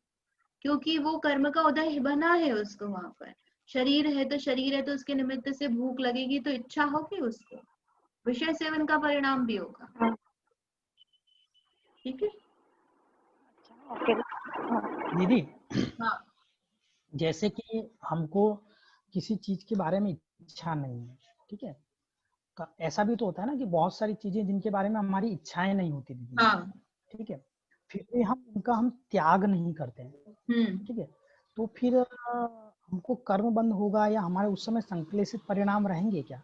क्योंकि वो कर्म का उदय बना है उसको वहां पर। शरीर है तो शरीर है तो उसके निमित्त से भूख लगेगी तो इच्छा होगी उसको, विषय सेवन का परिणाम भी होगा। ठीक है। ओके। दीदी हाँ। जैसे कि हमको किसी चीज के बारे में इच्छा नहीं है, ठीक है, ऐसा भी तो होता है ना कि बहुत सारी चीजें जिनके बारे में हमारी इच्छाएं नहीं होती दीदी, हाँ। ठीक है, फिर भी हम त्याग नहीं करते हैं, ठीक है, तो फिर हमको कर्म बंद होगा या हमारे उस समय संश्लेषित परिणाम रहेंगे क्या?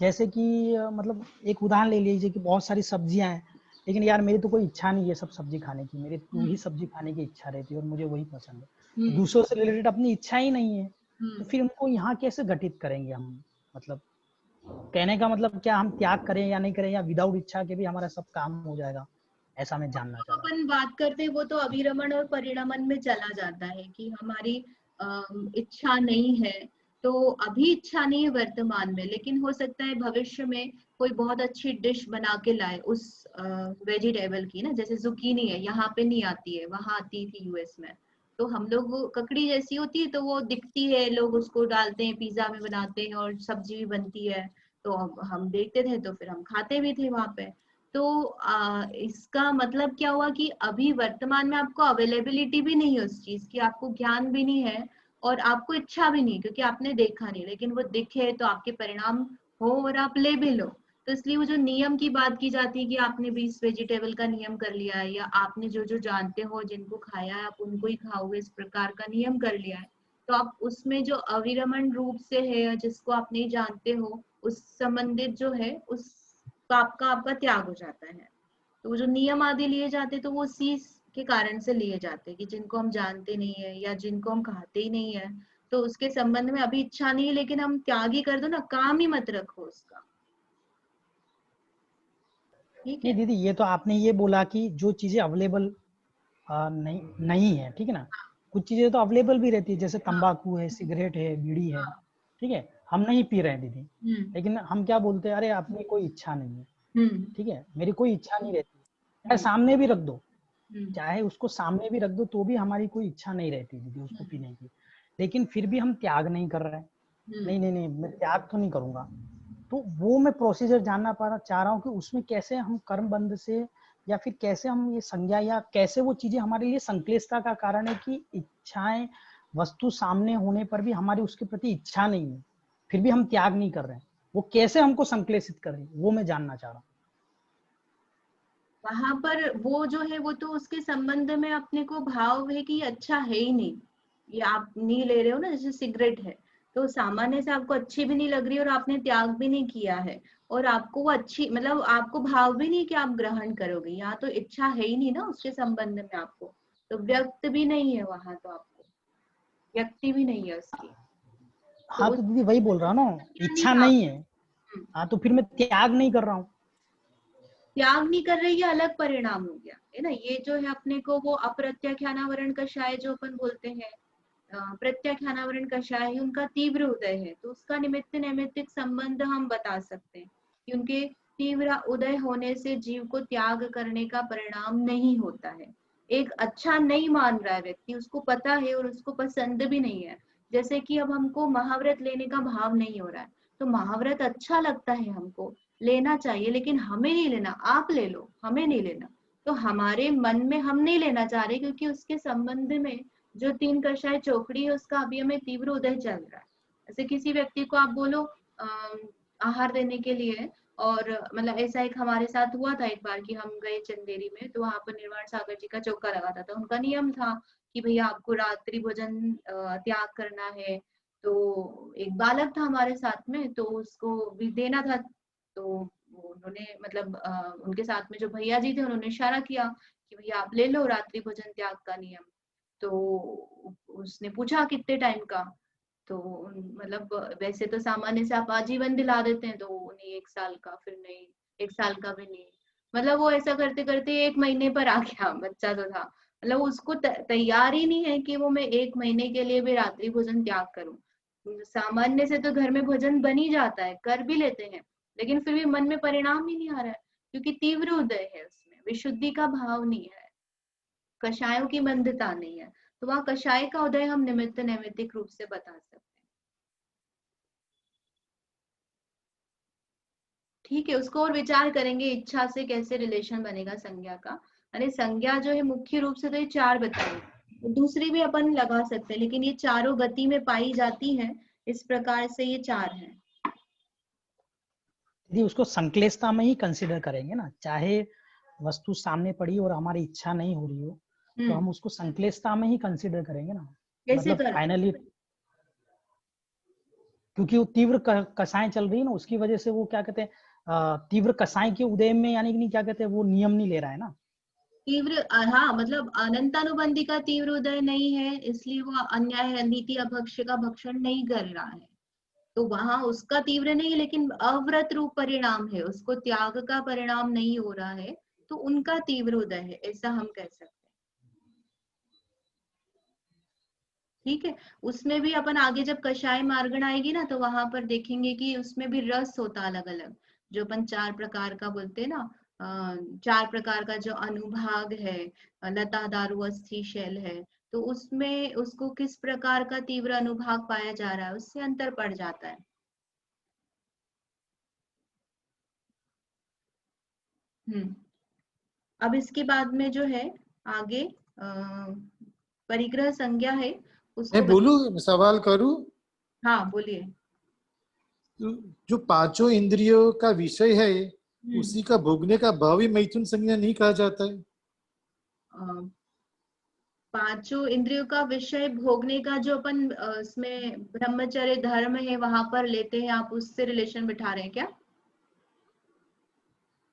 जैसे कि मतलब एक उदाहरण ले लीजिए कि बहुत सारी सब्जियां हैं, लेकिन यार मेरी तो कोई इच्छा नहीं है सब सब्जी खाने की, मेरी वही सब्जी खाने की इच्छा रहती है और मुझे वही पसंद है, दूसरों से रिलेटेड अपनी इच्छा ही नहीं है, तो फिर उनको यहाँ कैसे घटित करेंगे हम? मतलब कहने का मतलब क्या हम त्याग करें या नहीं करें, या विदाउट इच्छा के भी हमारा सब काम हो जाएगा, ऐसा मैं जानना चाह रहा हूँ। अपन बात करते हैं वो तो अभिरमण और परिणमन में चला जाता है कि हमारी इच्छा नहीं है, तो अभी इच्छा नहीं है वर्तमान में, लेकिन हो सकता है भविष्य में कोई बहुत अच्छी डिश बना के लाए उस वेजिटेबल की ना, जैसे जुकीनी है, यहाँ पे नहीं आती है, वहां आती थी यूएस में। तो हम लोग वो ककड़ी जैसी होती है तो वो दिखती है, लोग उसको डालते हैं पिज्जा में बनाते हैं और सब्जी भी बनती है, तो हम देखते थे तो फिर हम खाते भी थे वहां पे। तो इसका मतलब क्या हुआ कि अभी वर्तमान में आपको अवेलेबिलिटी भी नहीं है उस चीज की, आपको ज्ञान भी नहीं है और आपको इच्छा भी नहीं, क्योंकि आपने देखा नहीं, लेकिन वो दिखे तो आपके परिणाम हो और आप ले भी लो। तो इसलिए वो जो नियम की बात की जाती है कि आपने 20 वेजिटेबल का नियम कर लिया है, या आपने जो जो जानते हो जिनको खाया है आप उनको ही खाओगे, इस प्रकार का नियम कर लिया है, तो आप उसमें जो अविरमण रूप से है जिसको आप नहीं जानते हो, उस संबंधित जो है उस आपका त्याग हो जाता है। तो वो जो नियम आदि लिए जाते तो वो उसी के कारण से लिए जाते कि जिनको हम जानते नहीं है या जिनको हम खाते ही नहीं है, तो उसके संबंध में अभी इच्छा नहीं है, लेकिन हम त्याग ही कर दो ना, काम ही मत रखो उसका। ठीक नहीं है। दीदी, ये तो आपने ये बोला कि जो चीजें अवेलेबल नहीं नहीं है, ठीक है ना, कुछ चीजें तो अवेलेबल भी रहती है, जैसे हाँ। तंबाकू है, सिगरेट है, बीड़ी है, हाँ। ठीक है, हम नहीं पी रहे हैं दीदी, हम्म। लेकिन हम क्या बोलते हैं, अरे अपनी कोई इच्छा नहीं है, हम्म। ठीक है, मेरी कोई इच्छा नहीं रहती, चाहे हम्म। सामने भी रख दो, हम्म। चाहे उसको सामने भी रख दो तो भी हमारी कोई इच्छा नहीं रहती दीदी उसको पीने की, लेकिन फिर भी हम त्याग नहीं कर रहे हैं। नहीं नहीं नहीं, मैं त्याग तो नहीं करूंगा, तो वो मैं प्रोसीजर जानना चाह रहा हूँ कि उसमें कैसे हम कर्म बंध से, या फिर कैसे हम ये संज्ञा, या कैसे वो चीजें हमारे लिए संक्लेशता का कारण है कि इच्छाएं, वस्तु सामने होने पर भी हमारी उसके प्रति इच्छा नहीं है, फिर भी हम त्याग नहीं कर रहे हैं, वो कैसे हमको संक्लेशित कर रही है, वो मैं जानना चाह रहा हूँ। वहां पर वो जो है वो तो उसके संबंध में अपने को भाव है कि अच्छा है ही नहीं, ये आप नहीं ले रहे हो ना, जैसे सिगरेट है तो सामान्य से आपको अच्छी भी नहीं लग रही और आपने त्याग भी नहीं किया है, और आपको वो अच्छी मतलब आपको भाव भी नहीं कि आप ग्रहण करोगे, यहाँ तो इच्छा है ही नहीं ना उसके संबंध में आपको, तो व्यक्त भी नहीं है वहां, तो आपको व्यक्ति भी नहीं है उसकी, तो हाँ उस तो दीदी वही बोल रहा हूँ ना, नहीं इच्छा भाव। नहीं है, हाँ तो फिर मैं त्याग नहीं कर रहा हूँ। त्याग नहीं कर रही, ये अलग परिणाम हो गया है ना, ये जो है अपने को वो अप्रत्याख्यानावरण कषाय जो अपन बोलते हैं, प्रत्याख्यानावरण कषाय ही उनका तीव्र उदय है, तो उसका निमित्त नैमित्तिक संबंध हम बता सकते हैं कि उनके तीव्र उदय होने से जीव को त्याग करने का परिणाम नहीं होता है। एक अच्छा नहीं मान रहा है व्यक्ति, उसको पता है और उसको पसंद भी नहीं है, जैसे कि अब हमको महाव्रत लेने का भाव नहीं हो रहा है, तो महाव्रत अच्छा लगता है हमको, लेना चाहिए, लेकिन हमें नहीं लेना, आप ले लो, हमें नहीं लेना, तो हमारे मन में हम नहीं लेना चाह रहे क्योंकि उसके संबंध में जो तीन कषाय चौकड़ी है उसका अभी हमें तीव्र उदय चल रहा है। जैसे किसी व्यक्ति को आप बोलो आहार देने के लिए, और मतलब ऐसा एक हमारे साथ हुआ था एक बार कि हम गए चंदेरी में, तो वहां पर निर्वाण सागर जी का चौका लगाता था, उनका नियम था कि भैया आपको रात्रि भोजन त्याग करना है, तो एक बालक था हमारे साथ में तो उसको भी देना था, तो उन्होंने मतलब उनके साथ में जो भैया जी थे उन्होंने इशारा किया कि भैया आप ले लो रात्रि भोजन त्याग का नियम, तो उसने पूछा कितने टाइम का, तो मतलब वैसे तो सामान्य से आप आजीवन दिला देते हैं, तो नहीं 1 साल का, फिर नहीं 1 साल का भी नहीं, मतलब वो ऐसा करते करते 1 महीने पर आ गया, बच्चा तो था, मतलब उसको तैयार ही नहीं है कि वो मैं 1 महीने के लिए भी रात्रि भोजन त्याग करूं। सामान्य से तो घर में भोजन बन ही जाता है, कर भी लेते हैं, लेकिन फिर भी मन में परिणाम ही नहीं आ रहा है, क्योंकि तीव्र उदय है, उसमें विशुद्धि का भाव नहीं है, कषायों की मंदता नहीं है, तो वहां कषाय का उदय हम निमित्त नैमित्तिक रूप से बता सकते हैं। ठीक है, उसको और विचार करेंगे इच्छा से कैसे रिलेशन बनेगा संज्ञा का। यानी संज्ञा जो है मुख्य रूप से तो ये 4 बताई, तो दूसरी भी अपन लगा सकते हैं, लेकिन ये चारों गति में पाई जाती हैं, इस प्रकार से ये 4 हैं। यदि उसको संक्लेशता में ही कंसिडर करेंगे ना, चाहे वस्तु सामने पड़ी और हमारी इच्छा नहीं हो रही हो, तो हम उसको संक्लेशता में ही कंसिडर करेंगे ना। कैसे मतलब करें? फाइनली क्योंकि वो तीव्र कषाय चल रही है ना, उसकी वजह से वो क्या कहते हैं, तीव्र कषाय के उदय में, यानी कि नहीं क्या कहते हैं, वो नियम नहीं ले रहा है ना। तीव्र, हाँ, मतलब अनंतानुबंधी का तीव्र उदय नहीं है, इसलिए वो अन्याय नीति अभक्ष्य का भक्षण नहीं कर रहा है, तो वहां उसका तीव्र नहीं है, लेकिन अव्रत रूप परिणाम है, उसको त्याग का परिणाम नहीं हो रहा है, तो उनका तीव्र उदय है, ऐसा हम कह सकते हैं। ठीक है, उसमें भी अपन आगे जब कषाय मार्गण आएगी ना, तो वहां पर देखेंगे कि उसमें भी रस होता अलग अलग, जो अपन 4 प्रकार का बोलते हैं ना, 4 प्रकार का जो अनुभाग है, लता दारु अस्थि शैल है, तो उसमें उसको किस प्रकार का तीव्र अनुभाग पाया जा रहा है, उससे अंतर पड़ जाता है। अब इसके बाद में जो है आगे परिग्रह संज्ञा है, उसको मैं बोलूं, सवाल करूं? हाँ, बोलिए। जो 5 इंद्रियों का विषय है, उसी का भोगने का भाव ही मैथुन संज्ञा नहीं कहा जाता है? 5 इंद्रियों का विषय भोगने का जो अपन इसमें ब्रह्मचर्य धर्म है वहां पर लेते हैं, आप उससे रिलेशन बिठा रहे हैं क्या?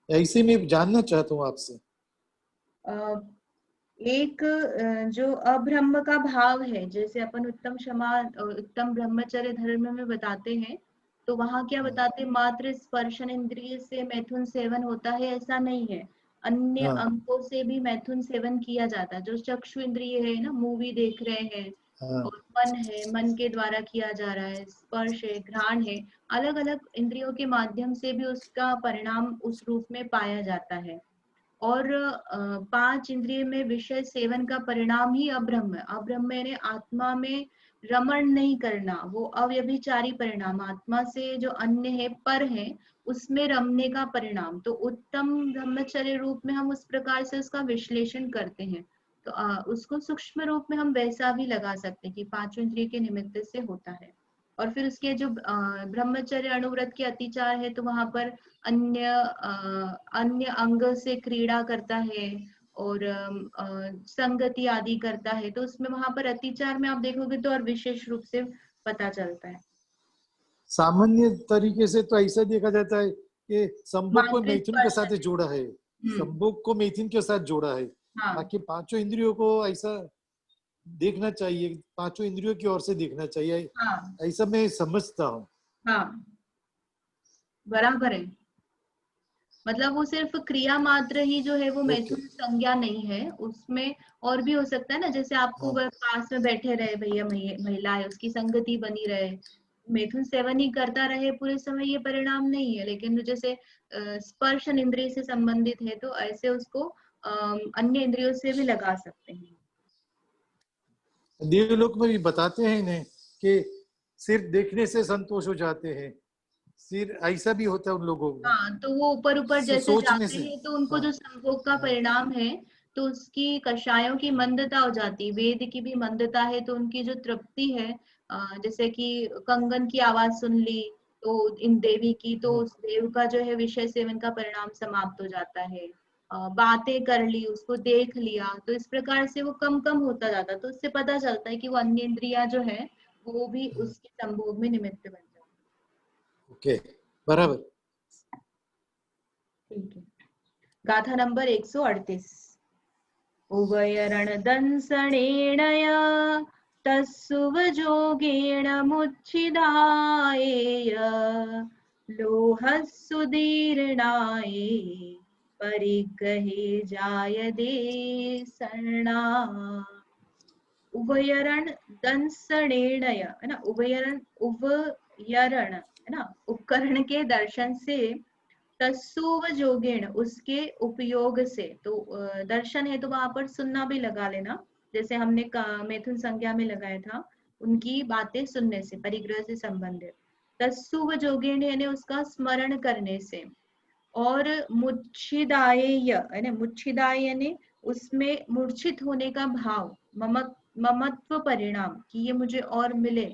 ऐसे मैं जानना चाहता हूँ आपसे। एक जो अब्रह्म का भाव है, जैसे अपन उत्तम क्षमा उत्तम ब्रह्मचर्य धर्म में बताते हैं, तो वहां क्या बताते हैं, मात्र स्पर्शन इंद्रिय से मैथुन सेवन होता है, ऐसा नहीं है, अन्य अंगों से भी मैथुन सेवन किया जाता है। जो चक्षु इंद्रिय है ना, मूवी देख रहे हैं, और मन है, मन के द्वारा किया जा रहा है, स्पर्श है, घ्राण है, अलग अलग इंद्रियों के माध्यम से भी उसका परिणाम उस रूप में पाया जाता है। और 5 इंद्रिय में विषय सेवन का परिणाम ही अब्रह्म है। अब्रह्म यानी आत्मा में रमण नहीं करना, वो अव्यभिचारी परिणाम, आत्मा से जो अन्य है, पर है, उसमें रमने का परिणाम। तो उत्तम ब्रह्मचर्य रूप में हम उस प्रकार से उसका विश्लेषण करते हैं, तो उसको सूक्ष्म रूप में हम वैसा भी लगा सकते हैं कि 5 इंद्रिय के निमित्त से होता है। और फिर उसके जो ब्रह्मचर्य अनुव्रत के अतिचार है, तो वहां पर अन्य अंग से क्रीड़ा करता है, और संगति आदि करता है, तो उसमें वहां पर अतिचार में आप देखोगे तो और विशेष रूप से पता चलता है। सामान्य तरीके से तो ऐसा देखा जाता है कि संभोग को मैथुन के साथ जोड़ा है, संभोग को मैथुन के साथ जोड़ा है। बाकी 5 इंद्रियों को ऐसा देखना चाहिए, 5 इंद्रियों की ओर से देखना चाहिए, ऐसा मैं समझता हूँ। हाँ, बराबर है, मतलब वो सिर्फ क्रिया मात्र ही जो है वो मैथुन संज्ञा नहीं है, उसमें और भी हो सकता है ना, जैसे आपको पास में बैठे रहे भैया महिला है, उसकी संगति बनी रहे, मैथुन सेवन ही करता रहे पूरे समय, ये परिणाम नहीं है। लेकिन जैसे स्पर्शन इंद्रिय से संबंधित है, तो ऐसे उसको अन्य इंद्रियों से भी लगा सकते हैं। देवलोक में भी बताते हैं इन्हें कि सिर्फ देखने से संतोष हो जाते हैं, सिर्फ ऐसा भी होता है उन लोगों को। हाँ, तो वो ऊपर ऊपर जैसे जाते हैं, तो उनको जो संभोग का परिणाम है, तो उसकी कषायों की मंदता हो जाती है, वेद की भी मंदता है, तो उनकी जो तृप्ति है, जैसे कि कंगन की आवाज सुन ली तो इन देवी की, तो उस देव का जो है विषय सेवन का परिणाम समाप्त हो जाता है, बातें कर ली, उसको देख लिया, तो इस प्रकार से वो कम कम होता जाता है, तो उससे पता चलता है कि वो अन्य इंद्रिया जो है वो भी उसके संभोग में निमित्त बन जाती है। ओके, बराबर। ठीक है, गाथा नंबर 138। उभयरण दंसणेनय तस्सुवजोगेण मुच्छिदायेय लोहस्सुदीर्णाये परिग्रहे जायते सरणा। उभयरण दंसणेनय है ना, उभयरण, उभ यरण है ना, उपकरण के दर्शन से, तस्सुव जोगेण उसके उपयोग से। तो दर्शन है तो वहां पर सुनना भी लगा लेना, जैसे हमने मैथुन संज्ञा में लगाया था, उनकी बातें सुनने से, परिग्रह से संबंधित। तस्सुव जोगेण यानी उसका स्मरण करने से। और मुच्छिदाय है ना, मुच्छिदाय यानी उसमें मूर्छित होने का भाव, ममत्व परिणाम कि ये मुझे और मिले,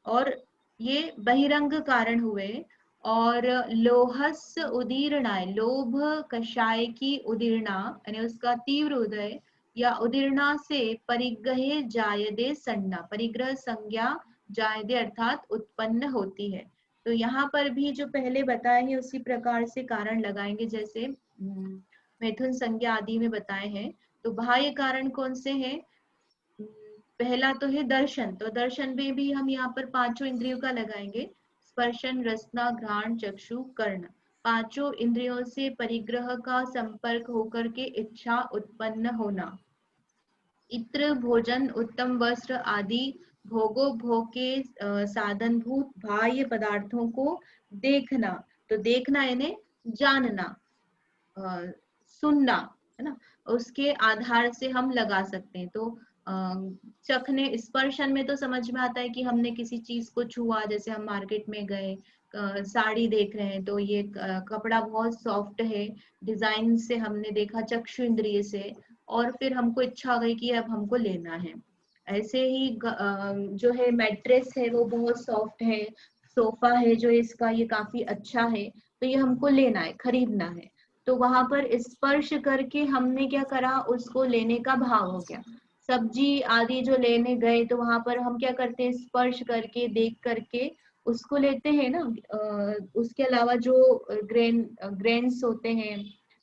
और ये बहिरंग कारण हुए। और लोहस उदीर्णाय, लोभ कषाय की उदीर्णा यानी उसका तीव्र उदय, या उदीर्णा से परिग्रहे जायदे सन्ना, परिग्रह संज्ञा जायदे अर्थात उत्पन्न होती है। तो यहाँ पर भी जो पहले बताए हैं उसी प्रकार से कारण लगाएंगे, जैसे मैथुन संज्ञा आदि में बताए हैं। तो बाह्य कारण कौन से हैं? पहला तो है दर्शन, तो दर्शन में भी हम यहाँ पर पांचों इंद्रियों का लगाएंगे, स्पर्शन, रसना, घ्राण, चक्षु, कर्ण। पांचों इंद्रियों से परिग्रह का संपर्क होकर के इच्छा उत्पन्न होना। इत्र, भोजन, उत्तम वस्त्र आदि भोगो भोग के साधनभूत बाह्य पदार्थों को देखना। तो देखना यानी जानना, सुनना है ना, उसके आधार से हम लगा सकते हैं। तो चखने, स्पर्शन में तो समझ में आता है कि हमने किसी चीज को छुआ, जैसे हम मार्केट में गए, साड़ी देख रहे हैं तो ये कपड़ा बहुत सॉफ्ट है, डिजाइन से हमने देखा चक्षु इंद्रिय से, और फिर हमको इच्छा हो गई कि अब हमको लेना है। ऐसे ही जो है मैट्रेस है वो बहुत सॉफ्ट है, सोफा है जो इसका ये काफी अच्छा है, तो ये हमको लेना है, खरीदना है। तो वहां पर स्पर्श करके हमने क्या करा, उसको लेने का भाव हो गया। सब्जी आदि जो लेने गए तो वहां पर हम क्या करते हैं, स्पर्श करके देख करके उसको लेते हैं ना। उसके अलावा जो ग्रेन्स होते हैं,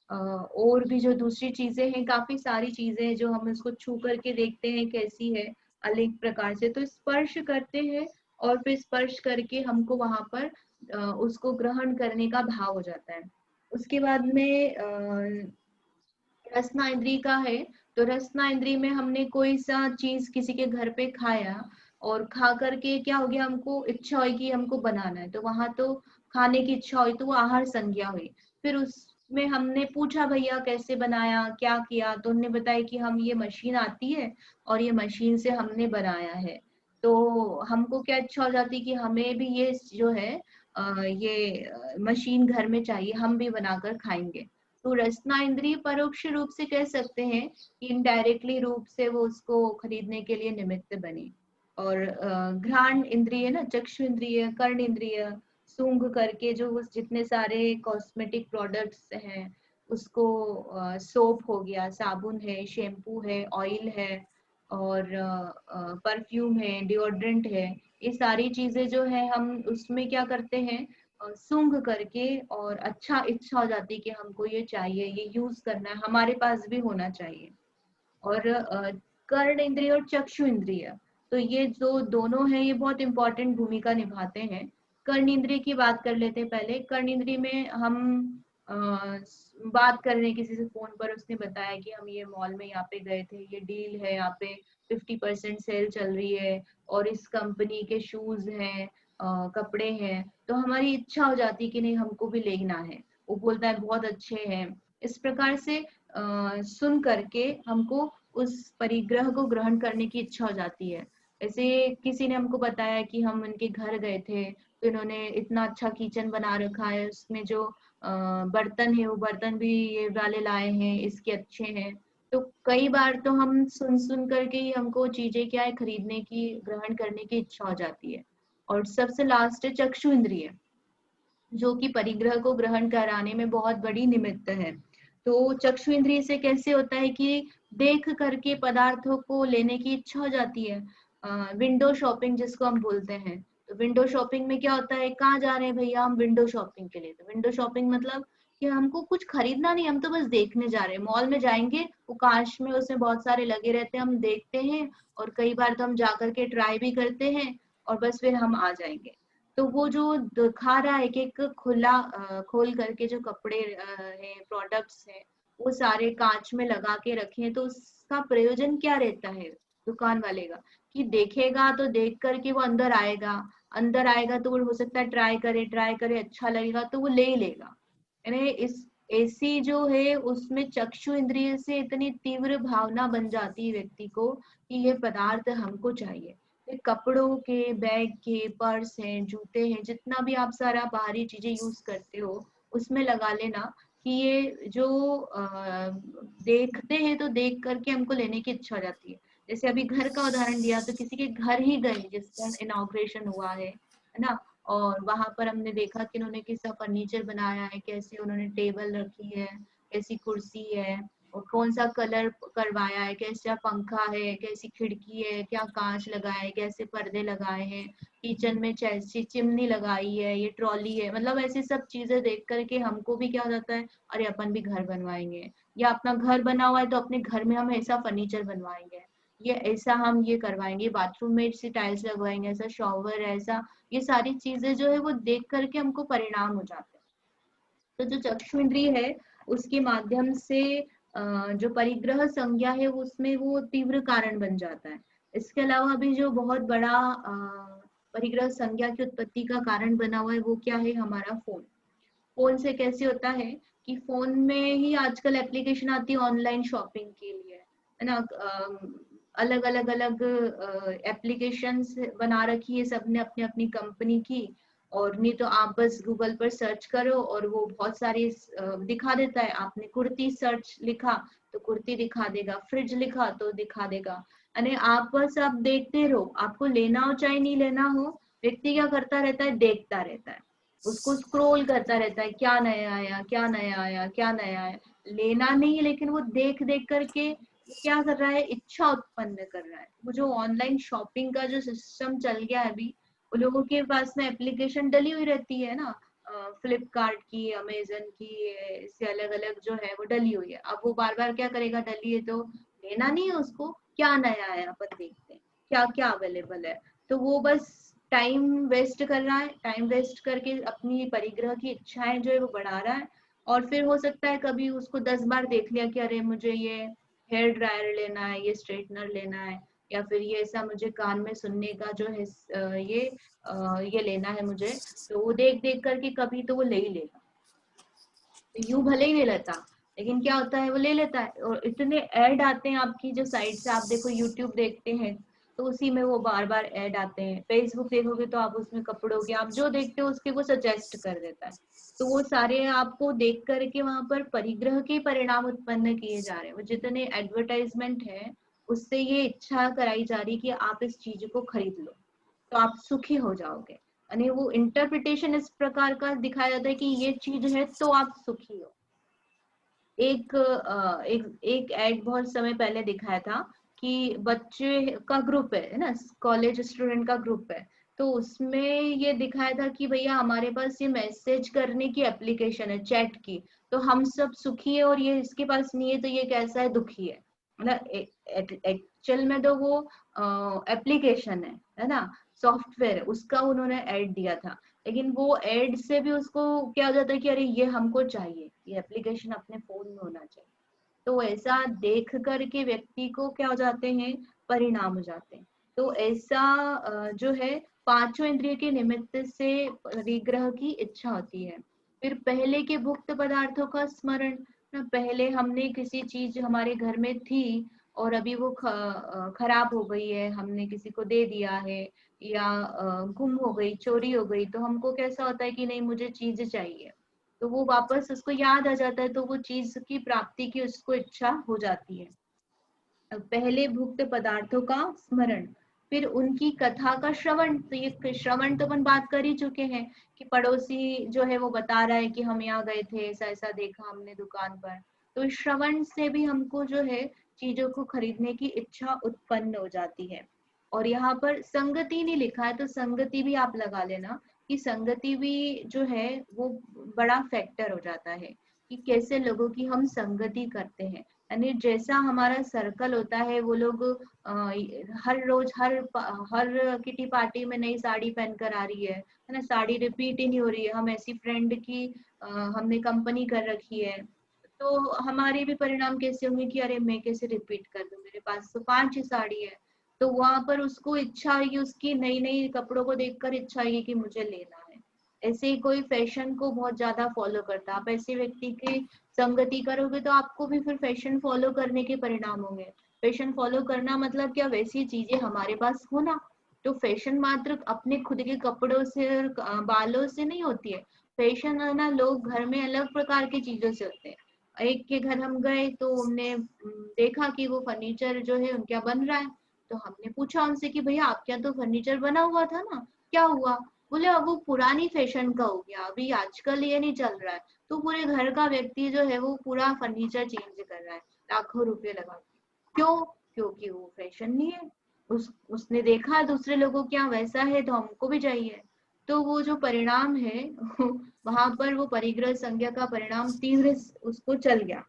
और भी जो दूसरी चीजें हैं, काफी सारी चीजें हैं जो हम उसको छू करके देखते हैं कैसी है, अलग प्रकार से। तो स्पर्श करते हैं और फिर स्पर्श करके हमको वहां पर उसको ग्रहण करने का भाव हो जाता है। उसके बाद में रसना इंद्री का है। तो रसना इंद्री में हमने कोई सा चीज किसी के घर पे खाया, और खा करके क्या हो गया, हमको इच्छा हुई कि हमको बनाना है, तो वहां तो खाने की इच्छा हुई, तो वो आहार संज्ञा हुई। फिर उसमें हमने पूछा भैया कैसे बनाया, क्या किया, तो उन्होंने बताया कि हम ये मशीन आती है और ये मशीन से हमने बनाया है। तो हमको क्या इच्छा हो जाती कि हमें भी ये जो है ये मशीन घर में चाहिए, हम भी बनाकर खाएंगे। तो रसना इंद्रिय परोक्ष रूप से कह सकते हैं कि इनडायरेक्टली रूप से वो उसको खरीदने के लिए निमित्त बनी। और घ्राण इंद्रिय ना, चक्षु इंद्रिय, कर्ण इंद्रिय, सूंघ करके जो उस जितने सारे कॉस्मेटिक प्रोडक्ट्स हैं, उसको सोप हो गया, साबुन है, शैम्पू है, ऑयल है, और परफ्यूम है, डिओड्रेंट है, ये सारी चीजें जो है हम उसमें क्या करते हैं, सूंघ करके, और अच्छा इच्छा हो जाती है कि हमको ये चाहिए, ये यूज करना है, हमारे पास भी होना चाहिए। और कर्ण इंद्रिय और चक्षु इंद्रिय, तो ये जो दोनों हैं ये बहुत इंपॉर्टेंट भूमिका निभाते हैं। कर्ण इंद्रिय की बात कर लेते हैं पहले। कर्ण इंद्रिय में हम बात कर रहे हैं किसी से फोन पर, उसने बताया कि हम ये मॉल में यहाँ पे गए थे, ये डील है, यहाँ पे 50% सेल चल रही है, और इस कंपनी के शूज हैं, कपड़े हैं, तो हमारी इच्छा हो जाती कि नहीं हमको भी लेना है। वो बोलता है बहुत अच्छे हैं। इस प्रकार से सुन करके हमको उस परिग्रह को ग्रहण करने की इच्छा हो जाती है। ऐसे किसी ने हमको बताया कि हम उनके घर गए थे, तो इन्होंने इतना अच्छा किचन बना रखा है, उसमें जो बर्तन है वो बर्तन भी ये वाले लाए हैं, इसके अच्छे हैं। तो कई बार तो हम सुन सुन करके ही हमको चीजें क्या है खरीदने की, ग्रहण करने की इच्छा हो जाती है। और सबसे लास्ट है चक्षु इंद्रिय, जो कि परिग्रह को ग्रहण कराने में बहुत बड़ी निमित्त है। तो चक्षु इंद्रिय से कैसे होता है कि देख करके पदार्थों को लेने की इच्छा हो जाती है। विंडो शॉपिंग जिसको हम बोलते हैं, तो विंडो शॉपिंग में क्या होता है, कहाँ जा रहे हैं भैया, हम विंडो शॉपिंग के लिए। तो विंडो शॉपिंग मतलब कि हमको कुछ खरीदना नहीं, हम तो बस देखने जा रहे हैं। मॉल में जाएंगे, वो कांच में उसमें बहुत सारे लगे रहते हैं, हम देखते हैं, और कई बार तो हम जा करके ट्राई भी करते हैं, और बस फिर हम आ जाएंगे। तो वो जो दिखा रहा है, एक एक खुला खोल करके जो कपड़े हैं, प्रोडक्ट्स हैं, वो सारे कांच में लगा के रखे हैं, तो उसका प्रयोजन क्या रहता है दुकान वाले का, कि देखेगा तो देख करके वो अंदर आएगा तो वो हो सकता है ट्राई करे अच्छा लगेगा तो वो ले ही लेगा। यानी इस ऐसी जो है उसमें चक्षु इंद्रिय से इतनी तीव्र भावना बन जाती है व्यक्ति को कि ये पदार्थ हमको चाहिए। ये कपड़ों के, बैग के, पर्स हैं, जूते हैं, जितना भी आप सारा बाहरी चीजें यूज करते हो उसमें लगा लेना कि ये जो देखते हैं तो देख करके हमको लेने की इच्छा हो जाती है। जैसे अभी घर का उदाहरण दिया तो किसी के घर ही गए जिसका इनॉग्रेशन हुआ है ना, और वहां पर हमने देखा कि उन्होंने कैसा फर्नीचर बनाया है, कैसे उन्होंने टेबल रखी है, कैसी कुर्सी है, और कौन सा कलर करवाया है, कैसा पंखा है, कैसी खिड़की है, क्या कांच लगाया है, कैसे पर्दे लगाए हैं, किचन में कैसी चिमनी लगाई है, ये ट्रॉली है। मतलब ऐसी सब चीजें देख करके हमको भी क्या हो जाता है, अरे अपन भी घर बनवाएंगे, या अपना घर बना हुआ है तो अपने घर में हम ऐसा फर्नीचर बनवाएंगे, ये ऐसा हम ये करवाएंगे, बाथरूम में ऐसी टाइल्स लगवाएंगे, ऐसा शॉवर है, ऐसा। ये सारी चीजें जो है वो देख करके हमको परिणाम हो जाते हैं। तो जो चक्षु इंद्रिय है उसके माध्यम से जो परिग्रह संज्ञा है उसमें वो तीव्र कारण बन जाता है। इसके अलावा अभी जो बहुत बड़ा परिग्रह संज्ञा की उत्पत्ति का कारण बना हुआ है वो क्या है, हमारा फोन। फोन से कैसे होता है कि फोन में ही आजकल एप्लीकेशन आती है ऑनलाइन शॉपिंग के लिए, है ना। अलग अलग अलग एप्लीकेशंस बना रखी है सबने अपनी अपनी कंपनी की, और नहीं तो आप बस गूगल पर सर्च करो और वो बहुत सारी दिखा देता है। आपने कुर्ती सर्च लिखा तो कुर्ती दिखा देगा, फ्रिज लिखा तो दिखा देगा, यानी आप बस आप देखते रहो, आपको लेना हो चाहे नहीं लेना हो। व्यक्ति क्या करता रहता है, देखता रहता है, उसको स्क्रॉल करता रहता है, क्या नया आया, क्या नया आया, क्या नया आया। लेना नहीं है लेकिन वो देख देख करके क्या कर रहा है, इच्छा उत्पन्न कर रहा है। वो जो ऑनलाइन शॉपिंग का जो सिस्टम चल गया है अभी, वो लोगों के पास में एप्लीकेशन डली हुई रहती है ना, फ्लिपकार्ट की, अमेजन की, इससे अलग अलग जो है वो डली हुई है। अब वो बार बार क्या करेगा, डली है तो लेना नहीं है उसको, क्या नया आया अपन देखते हैं, क्या क्या अवेलेबल है। तो वो बस टाइम वेस्ट कर रहा है, टाइम वेस्ट करके अपनी परिग्रह की इच्छाएं जो है वो बढ़ा रहा है। और फिर हो सकता है कभी उसको 10 बार देख लिया कि अरे मुझे ये हेयर ड्रायर लेना है, ये स्ट्रेटनर लेना है, या फिर ये ऐसा मुझे कान में सुनने का जो है ये लेना है मुझे, तो वो देख देख करके कभी तो वो ले ही लेगा। तो यूं भले ही नहीं लेता, लेकिन क्या होता है वो ले लेता है। और इतने ऐड आते हैं आपकी जो साइट से, आप देखो यूट्यूब देखते हैं तो उसी में वो बार बार ऐड आते हैं, फेसबुक देखोगे तो आप उसमें कपड़ों के, आप जो देखते हो उसके वो सजेस्ट कर देता है। तो वो सारे आपको देख करके वहां पर परिग्रह के परिणाम उत्पन्न किए जा रहे हैं। वो जितने एडवर्टाइजमेंट है उससे ये इच्छा कराई जा रही कि आप इस चीज को खरीद लो तो आप सुखी हो जाओगे। यानी वो इंटरप्रिटेशन इस प्रकार का दिखाया जाता है कि ये चीज है तो आप सुखी हो। एक एड बहुत समय पहले दिखाया था कि बच्चे का ग्रुप है ना, कॉलेज स्टूडेंट का ग्रुप है, तो उसमें ये दिखाया था कि भैया हमारे पास ये मैसेज करने की एप्लीकेशन है, चैट की, तो हम सब सुखी है और ये इसके पास नहीं है तो ये कैसा है, दुखी है। मतलब एक्चुअल में तो वो एप्लीकेशन है ना, सॉफ्टवेयर है, उसका उन्होंने ऐड दिया था। लेकिन वो ऐड से भी उसको क्या हो जाता है कि अरे ये हमको चाहिए, ये एप्लीकेशन अपने फोन में होना चाहिए। तो ऐसा देख करके व्यक्ति को क्या हो जाते हैं, परिणाम हो जाते हैं। तो ऐसा जो है पांचों इंद्रिय के निमित्त से परिग्रह की इच्छा होती है। फिर पहले के भुक्त पदार्थों का स्मरण, पहले हमने किसी चीज हमारे घर में थी और अभी वो खराब हो गई है, हमने किसी को दे दिया है, या गुम हो गई, चोरी हो गई, तो हमको कैसा होता है कि नहीं मुझे चीज चाहिए, तो वो वापस उसको याद आ जाता है, तो वो चीज की प्राप्ति की उसको इच्छा हो जाती है। पहले भुक्त पदार्थों का स्मरण, फिर उनकी कथा का श्रवण। तो ये श्रवण तो अपन बात कर ही चुके हैं कि पड़ोसी जो है वो बता रहा है कि हम यहाँ गए थे, ऐसा ऐसा देखा हमने दुकान पर। तो श्रवण से भी हमको जो है चीजों को खरीदने की इच्छा उत्पन्न हो जाती है। और यहाँ पर संगति नहीं लिखा है तो संगति भी आप लगा लेना कि संगति भी जो है वो बड़ा फैक्टर हो जाता है कि कैसे लोगों की हम संगति करते हैं। यानी जैसा हमारा सर्कल होता है, वो लोग हर रोज हर किटी पार्टी में नई साड़ी पहनकर आ रही है ना, साड़ी रिपीट ही नहीं हो रही है, हम ऐसी फ्रेंड की हमने कंपनी कर रखी है, तो हमारे भी परिणाम कैसे होंगे कि अरे मैं कैसे रिपीट कर दूं, मेरे पास तो 5 ही साड़ी है। तो वहां पर उसको इच्छा होगी, उसकी नई नई कपड़ों को देखकर इच्छा होगी कि मुझे लेना है। ऐसे ही कोई फैशन को बहुत ज्यादा फॉलो करता है, आप ऐसे व्यक्ति की संगति करोगे तो आपको भी फिर फैशन फॉलो करने के परिणाम होंगे। फैशन फॉलो करना मतलब क्या, वैसी चीजें हमारे पास होना। तो फैशन मात्र अपने खुद के कपड़ों से और बालों से नहीं होती है। फैशन है ना, लोग घर में अलग प्रकार की चीजों से होते हैं। एक के घर हम गए तो हमने देखा कि वो फर्नीचर जो है उनका बन रहा है, तो हमने पूछा उनसे कि भैया आपके यहाँ तो फर्नीचर बना हुआ था ना, क्या हुआ? बोले अब वो पुरानी फैशन का हो गया, अभी आजकल ये नहीं चल रहा है। तो पूरे घर का व्यक्ति जो है वो पूरा फर्नीचर चेंज कर रहा है लाखों रुपए लगा के। क्यों? क्योंकि वो फैशन नहीं है। उसने देखा दूसरे लोगों के यहाँ वैसा है तो हमको भी चाहिए। तो वो जो परिणाम है वहां पर वो परिग्रह संज्ञा का परिणाम तीव्र उसको चल गया।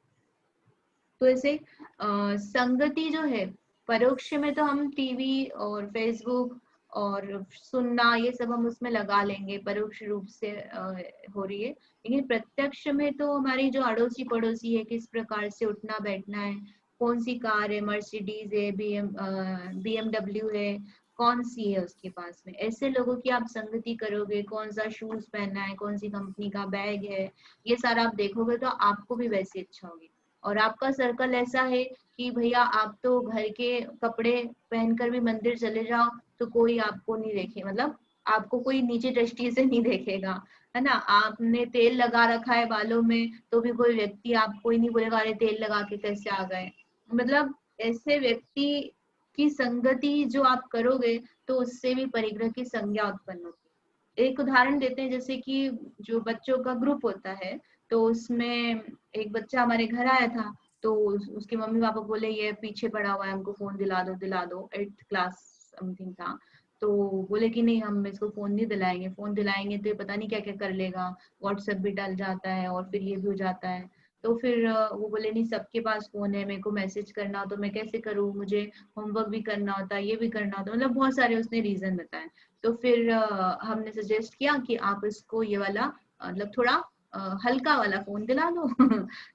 तो ऐसे संगति जो है, परोक्ष में तो हम टीवी और फेसबुक और सुनना ये सब हम उसमें लगा लेंगे, परोक्ष रूप से हो रही है। लेकिन प्रत्यक्ष में तो हमारी जो अड़ोसी पड़ोसी है, किस प्रकार से उठना बैठना है, कौन सी कार है, मर्सिडीज है, BMW है, कौन सी है उसके पास में, ऐसे लोगों की आप संगति करोगे, कौन सा शूज पहनना है, कौन सी कंपनी का बैग है, ये सारा आप देखोगे तो आपको भी वैसी इच्छा होगी। और आपका सर्कल ऐसा है कि भैया आप तो घर के कपड़े पहनकर भी मंदिर चले जाओ तो कोई आपको नहीं देखे, मतलब आपको कोई नीचे दृष्टि से नहीं देखेगा, है ना। आपने तेल लगा रखा है बालों में तो भी कोई व्यक्ति आपको ही नहीं बोलेगा अरे तेल लगा के कैसे आ गए। मतलब ऐसे व्यक्ति की संगति जो आप करोगे तो उससे भी परिग्रह की संज्ञा उत्पन्न होती है। एक उदाहरण देते हैं, जैसे कि जो बच्चों का ग्रुप होता है तो उसमें एक बच्चा हमारे घर आया था, तो उसके मम्मी पापा बोले ये पीछे पड़ा हुआ है, हमको फोन दिला दो 8th क्लास समथिंग था। तो बोले कि नहीं हम इसको फोन नहीं दिलाएंगे, फोन दिलाएंगे तो ये पता नहीं क्या क्या कर लेगा, व्हाट्सएप भी डल जाता है और फिर ये भी हो जाता है। तो फिर वो बोले नहीं सबके पास फोन है, मेरे को मैसेज करना हो तो मैं कैसे करूँ, मुझे होमवर्क भी करना होता है, ये भी करना होता है, मतलब बहुत सारे उसने रीजन बताए। तो फिर हमने सजेस्ट किया कि आप इसको ये वाला मतलब थोड़ा हल्का वाला फोन दिला दो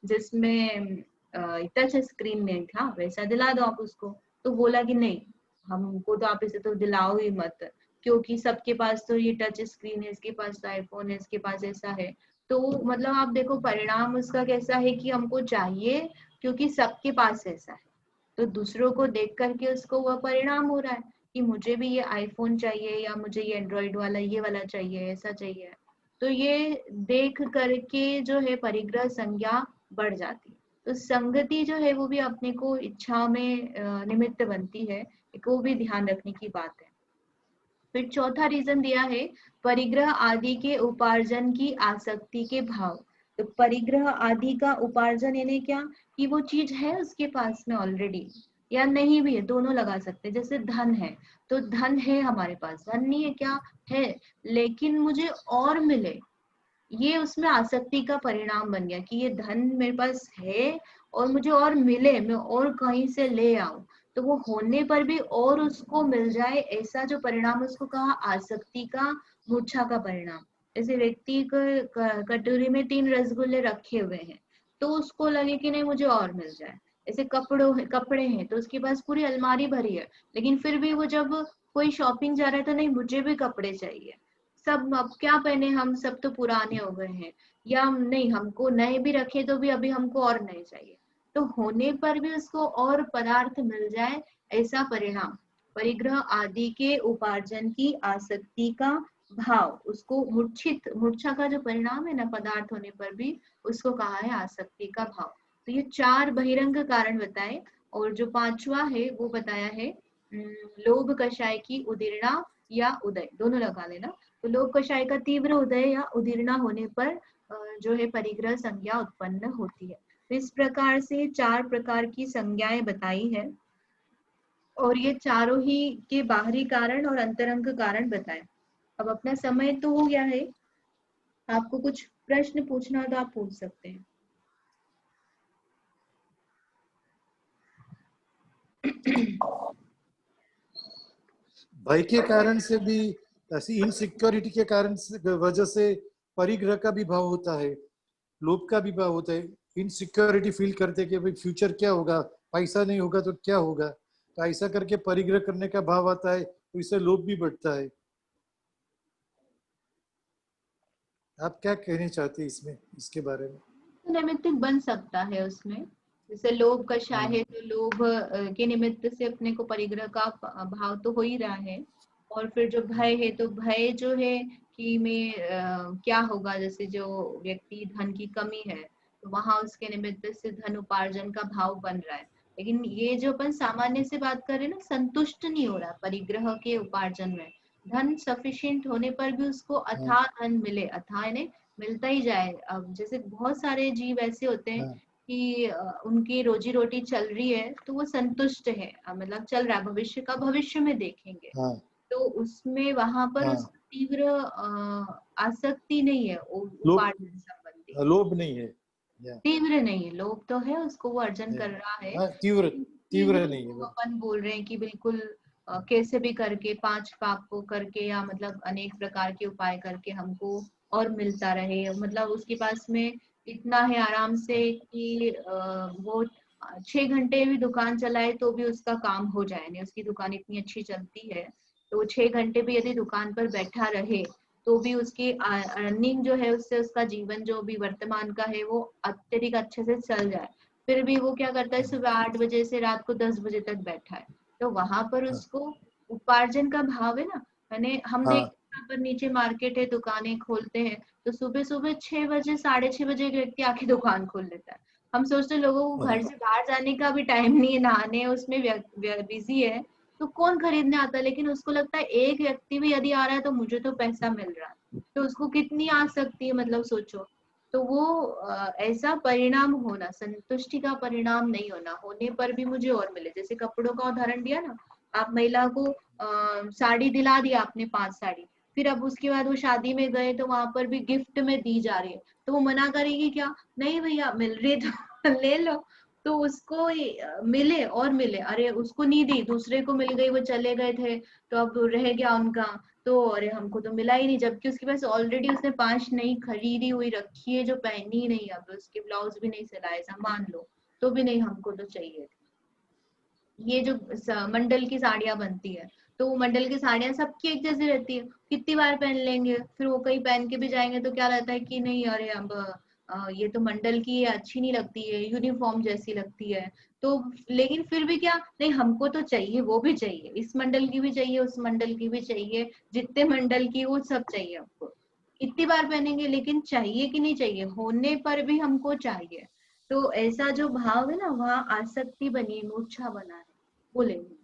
जिसमें टच स्क्रीन नहीं था, वैसा दिला दो आप उसको। तो बोला कि नहीं हमको तो आप इसे तो दिलाओ ही मत, क्योंकि सबके पास तो ये टच स्क्रीन है, इसके पास तो आईफोन है, इसके पास ऐसा है। तो मतलब आप देखो परिणाम उसका कैसा है कि हमको चाहिए क्योंकि सबके पास ऐसा है, तो दूसरों को देख करके उसको वह परिणाम हो रहा है कि मुझे भी ये आईफोन चाहिए या मुझे ये एंड्रॉइड वाला ये वाला चाहिए, ऐसा चाहिए। तो ये देख करके जो है परिग्रह संज्ञा बढ़ जाती है। तो संगति जो है वो भी अपने को इच्छा में निमित्त बनती है, वो भी ध्यान रखने की बात है। फिर चौथा रीजन दिया है परिग्रह आदि के उपार्जन की आसक्ति के भाव। तो परिग्रह आदि का उपार्जन यानी क्या, कि वो चीज है उसके पास में ऑलरेडी या नहीं भी है, दोनों लगा सकते हैं। जैसे धन है तो धन है हमारे पास, धन नहीं है क्या है, लेकिन मुझे और मिले, ये उसमें आसक्ति का परिणाम बन गया कि ये धन मेरे पास है और मुझे और मिले, मैं और कहीं से ले आऊं, तो वो होने पर भी और उसको मिल जाए, ऐसा जो परिणाम उसको कहा आसक्ति का, मूर्छा का परिणाम। जैसे व्यक्ति को कटोरी में 3 रसगुल्ले रखे हुए हैं तो उसको लगे कि नहीं मुझे और मिल जाए। ऐसे कपड़े हैं तो उसके पास पूरी अलमारी भरी है, लेकिन फिर भी वो जब कोई शॉपिंग जा रहा है तो नहीं मुझे भी कपड़े चाहिए, सब अब क्या पहने, हम सब तो पुराने हो गए हैं, या नहीं हमको नए भी रखे तो भी अभी हमको और नए चाहिए। तो होने पर भी उसको और पदार्थ मिल जाए, ऐसा परिणाम परिग्रह आदि के उपार्जन की आसक्ति का भाव, उसको मूर्छा का जो परिणाम है ना पदार्थ होने पर भी, उसको कहा है आसक्ति का भाव। तो ये 4 बहिरंग कारण बताए, और जो 5वां है वो बताया है लोभ कषाय की उदीर्णा या उदय, दोनों लगा लेना। तो लोभ कषाय का तीव्र उदय या उदीर्णा होने पर जो है परिग्रह संज्ञा उत्पन्न होती है। तो इस प्रकार से 4 प्रकार की संज्ञाएं बताई है, और ये चारों ही के बाहरी कारण और अंतरंग कारण बताए। अब अपना समय तो हो गया है, आपको कुछ प्रश्न पूछना हो तो आप पूछ सकते हैं। भय के कारण से भी, ऐसी इनसिक्योरिटी के कारण से वजह से परिग्रह का भी भाव होता है, लोभ का भी भाव होता है। इनसिक्योरिटी फील करते कि भाई फ्यूचर क्या होगा, पैसा नहीं होगा तो क्या होगा, तो तो ऐसा करके परिग्रह करने का भाव आता है, तो इससे लोभ भी बढ़ता है। आप क्या कहना चाहते हैं इसमें, इसके बारे में? तो नैमित्तिक बन सकता है उसमें, जैसे लोभ कषाय है तो लोभ के निमित्त से अपने को परिग्रह का भाव तो हो ही रहा है। और फिर जो भय है तो भय जो है कि मैं क्या होगा, जैसे जो व्यक्ति धन की कमी है तो वहां उसके निमित्त से धन उपार्जन का भाव बन रहा है। लेकिन ये जो अपन सामान्य से बात कर रहे हैं ना, संतुष्ट नहीं हो रहा परिग्रह के उपार्जन में। धन सफिशिएंट होने पर भी उसको अथाह धन मिले, अथाह यानी मिलता ही जाए। अब जैसे बहुत सारे जीव ऐसे होते हैं कि उनकी रोजी रोटी चल रही है तो वो संतुष्ट है, मतलब चल रहा है, भविष्य का भविष्य में देखेंगे। तो उसमें वहां पर उसको तीव्र आसक्ति नहीं है उपार्जन संबंधी, लोभ नहीं है, तीव्र नहीं है। लोभ तो है, उसको वो अर्जन कर रहा है, तीव्र नहीं है। अपन बोल रहे हैं कि बिल्कुल कैसे भी करके 5 पाप को करके या मतलब अनेक प्रकार के उपाय करके हमको और मिलता रहे। मतलब उसके पास में इतना है आराम से कि वो 6 घंटे भी दुकान चलाए तो भी उसका काम हो जाए, नहीं उसकी दुकान इतनी अच्छी चलती है तो 6 घंटे भी यदि दुकान पर बैठा रहे तो भी उसकी अर्निंग जो है उससे उसका जीवन जो भी वर्तमान का है वो अत्यधिक अच्छे से चल जाए। फिर भी वो क्या करता है, सुबह 8 बजे से रात को 10 बजे तक बैठा है, तो वहां पर उसको उपार्जन का भाव है ना। मैंने हम देखते हैं पर नीचे मार्केट है, दुकानें खोलते हैं तो सुबह सुबह 6 बजे 6:30 बजे एक व्यक्ति आके दुकान खोल लेता है। हम सोचते हैं लोगों को घर से बाहर जाने का भी टाइम नहीं है, नहाने उसमें बिजी है तो कौन खरीदने आता है। लेकिन उसको लगता है एक व्यक्ति भी यदि आ रहा है तो मुझे तो पैसा मिल रहा है, तो उसको कितनी आ सकती है, मतलब सोचो। तो वो ऐसा परिणाम होना, संतुष्टि का परिणाम नहीं होना, होने पर भी मुझे और मिले। जैसे कपड़ों का उदाहरण दिया ना, आप महिला को साड़ी दिला दिया आपने 5 साड़ी, फिर अब उसके बाद वो शादी में गए तो वहां पर भी गिफ्ट में दी जा रही है, तो वो मना करेगी क्या? नहीं भैया मिल रही तो ले लो। तो उसको मिले और मिले, अरे उसको नहीं दी दूसरे को मिल गई, वो चले गए थे तो अब रह गया उनका, तो अरे हमको तो मिला ही नहीं, जबकि उसके पास ऑलरेडी उसने 5 नई खरीदी हुई रखी है जो पहनी ही नहीं, अब उसके ब्लाउज भी नहीं सिलाए मान लो, तो भी नहीं हमको तो चाहिए। ये जो मंडल की साड़ियां बनती है तो वो मंडल की साड़ियां सबकी एक जैसी रहती है, कितनी बार पहन लेंगे, फिर वो कहीं पहन के भी जाएंगे तो क्या रहता है कि नहीं अरे अब ये तो मंडल की है, अच्छी नहीं लगती है, यूनिफॉर्म जैसी लगती है। तो लेकिन फिर भी क्या, नहीं हमको तो चाहिए, वो भी चाहिए, इस मंडल की भी चाहिए, उस मंडल की भी चाहिए, जितने मंडल की वो सब चाहिए हमको। कितनी बार पहनेंगे लेकिन चाहिए कि नहीं चाहिए, होने पर भी हमको चाहिए। तो ऐसा जो भाव है ना, वहाँ आसक्ति बनी, मूर्छा बना है, वो लेंगे।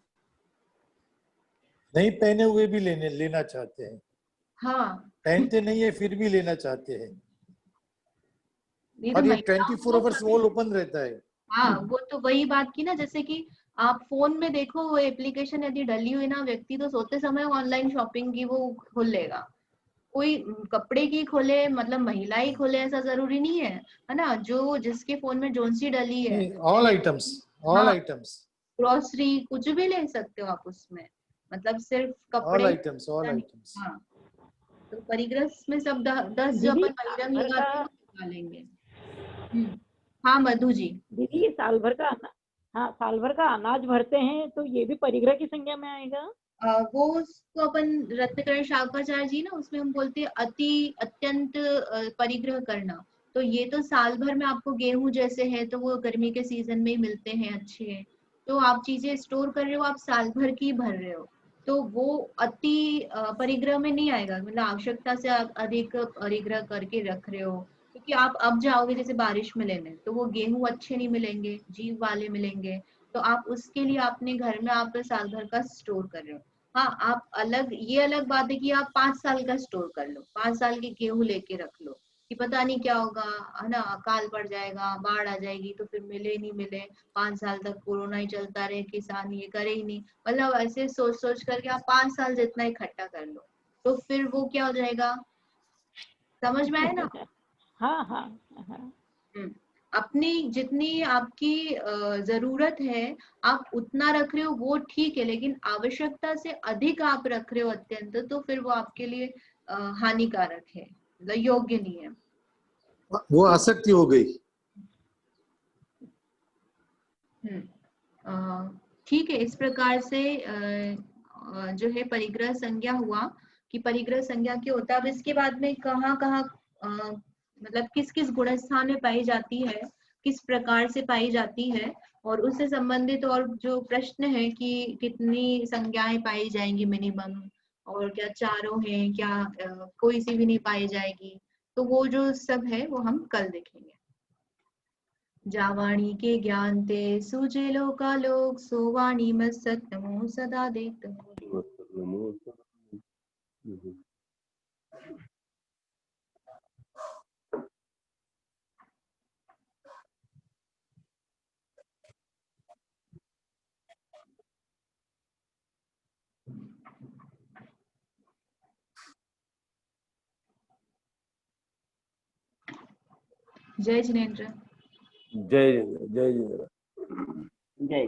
नहीं पहने हुए भी लेना चाहते हैं। हाँ, पहनते नहीं है फिर भी लेना चाहते हैं। और तो ये 24 आवर्स वॉल ओपन रहता है। हाँ, वो तो वही बात की ना, जैसे कि आप फोन में देखो वो एप्लीकेशन यदि डली हुई ना, व्यक्ति तो सोते समय ऑनलाइन शॉपिंग की वो खोल लेगा। कोई कपड़े की खोले, मतलब महिला ही खोले ऐसा जरूरी नहीं है ना, जो जिसके फोन में जोन सी डली है। All items, all items, grocery कुछ भी ले सकते हो आप उसमें, मतलब सिर्फ कपड़े। All items, all items. हाँ, तो परिग्रह में सब 10 जो अपन परिरंग लगाते हैं वो निकालेंगे। हाँ मधु जी। दीदी साल भर का हाँ साल भर का अनाज भरते हैं तो ये भी परिग्रह की संज्ञा में आएगा? वो उसको अपन रत्नकरण शाकाचार्य जी ना, उसमें हम बोलते हैं अत्यंत परिग्रह करना। तो ये तो साल भर में आपको गेहूं जैसे है तो वो गर्मी के सीजन में ही मिलते हैं अच्छे, तो आप चीजें स्टोर कर रहे हो, आप साल भर की भर रहे हो, तो वो अति परिग्रह में नहीं आएगा, मतलब आवश्यकता से आप अधिक परिग्रह करके रख रहे हो। क्योंकि आप अब जाओगे जैसे बारिश में लेने तो वो गेहूं अच्छे नहीं मिलेंगे, जीव वाले मिलेंगे, तो आप उसके लिए अपने घर में आप साल भर का स्टोर कर रहे हो। हाँ, आप अलग, ये अलग बात है कि आप 5 साल का स्टोर कर लो, 5 साल की गेहूं लेके रख लो कि पता नहीं क्या होगा, है ना, अकाल पड़ जाएगा, बाढ़ आ जाएगी तो फिर मिले नहीं मिले, 5 साल तक कोरोना ही चलता रहे, किसान ये करे ही नहीं, मतलब ऐसे सोच सोच करके आप 5 साल जितना इकट्ठा कर लो, तो फिर वो क्या हो जाएगा, समझ में आए ना। हाँ हाँ। अपनी जितनी आपकी जरूरत है आप उतना रख रहे हो वो ठीक है, लेकिन आवश्यकता से अधिक आप रख रहे हो अत्यंत, तो फिर वो आपके लिए हानिकारक है, मतलब योग्य नहीं है, वो आसक्ति हो गई। ठीक है, इस प्रकार से जो है परिग्रह संज्ञा हुआ कि परिग्रह संज्ञा क्या होता है। अब इसके बाद में कहाँ कहाँ मतलब किस किस गुणस्थान में पाई जाती है, किस प्रकार से पाई जाती है, और उससे संबंधित और जो प्रश्न है कि कितनी संज्ञाएं पाई जाएंगी मिनिमम, और क्या चारों हैं, क्या कोई सी भी नहीं पाई जाएगी, तो वो जो सब है वो हम कल देखेंगे। जावाणी के ज्ञान ते सूझे लोकालोक, सोवाणी मत सत्तमो सदा देखतमो। जय जिनेन्द्र। जय जय जय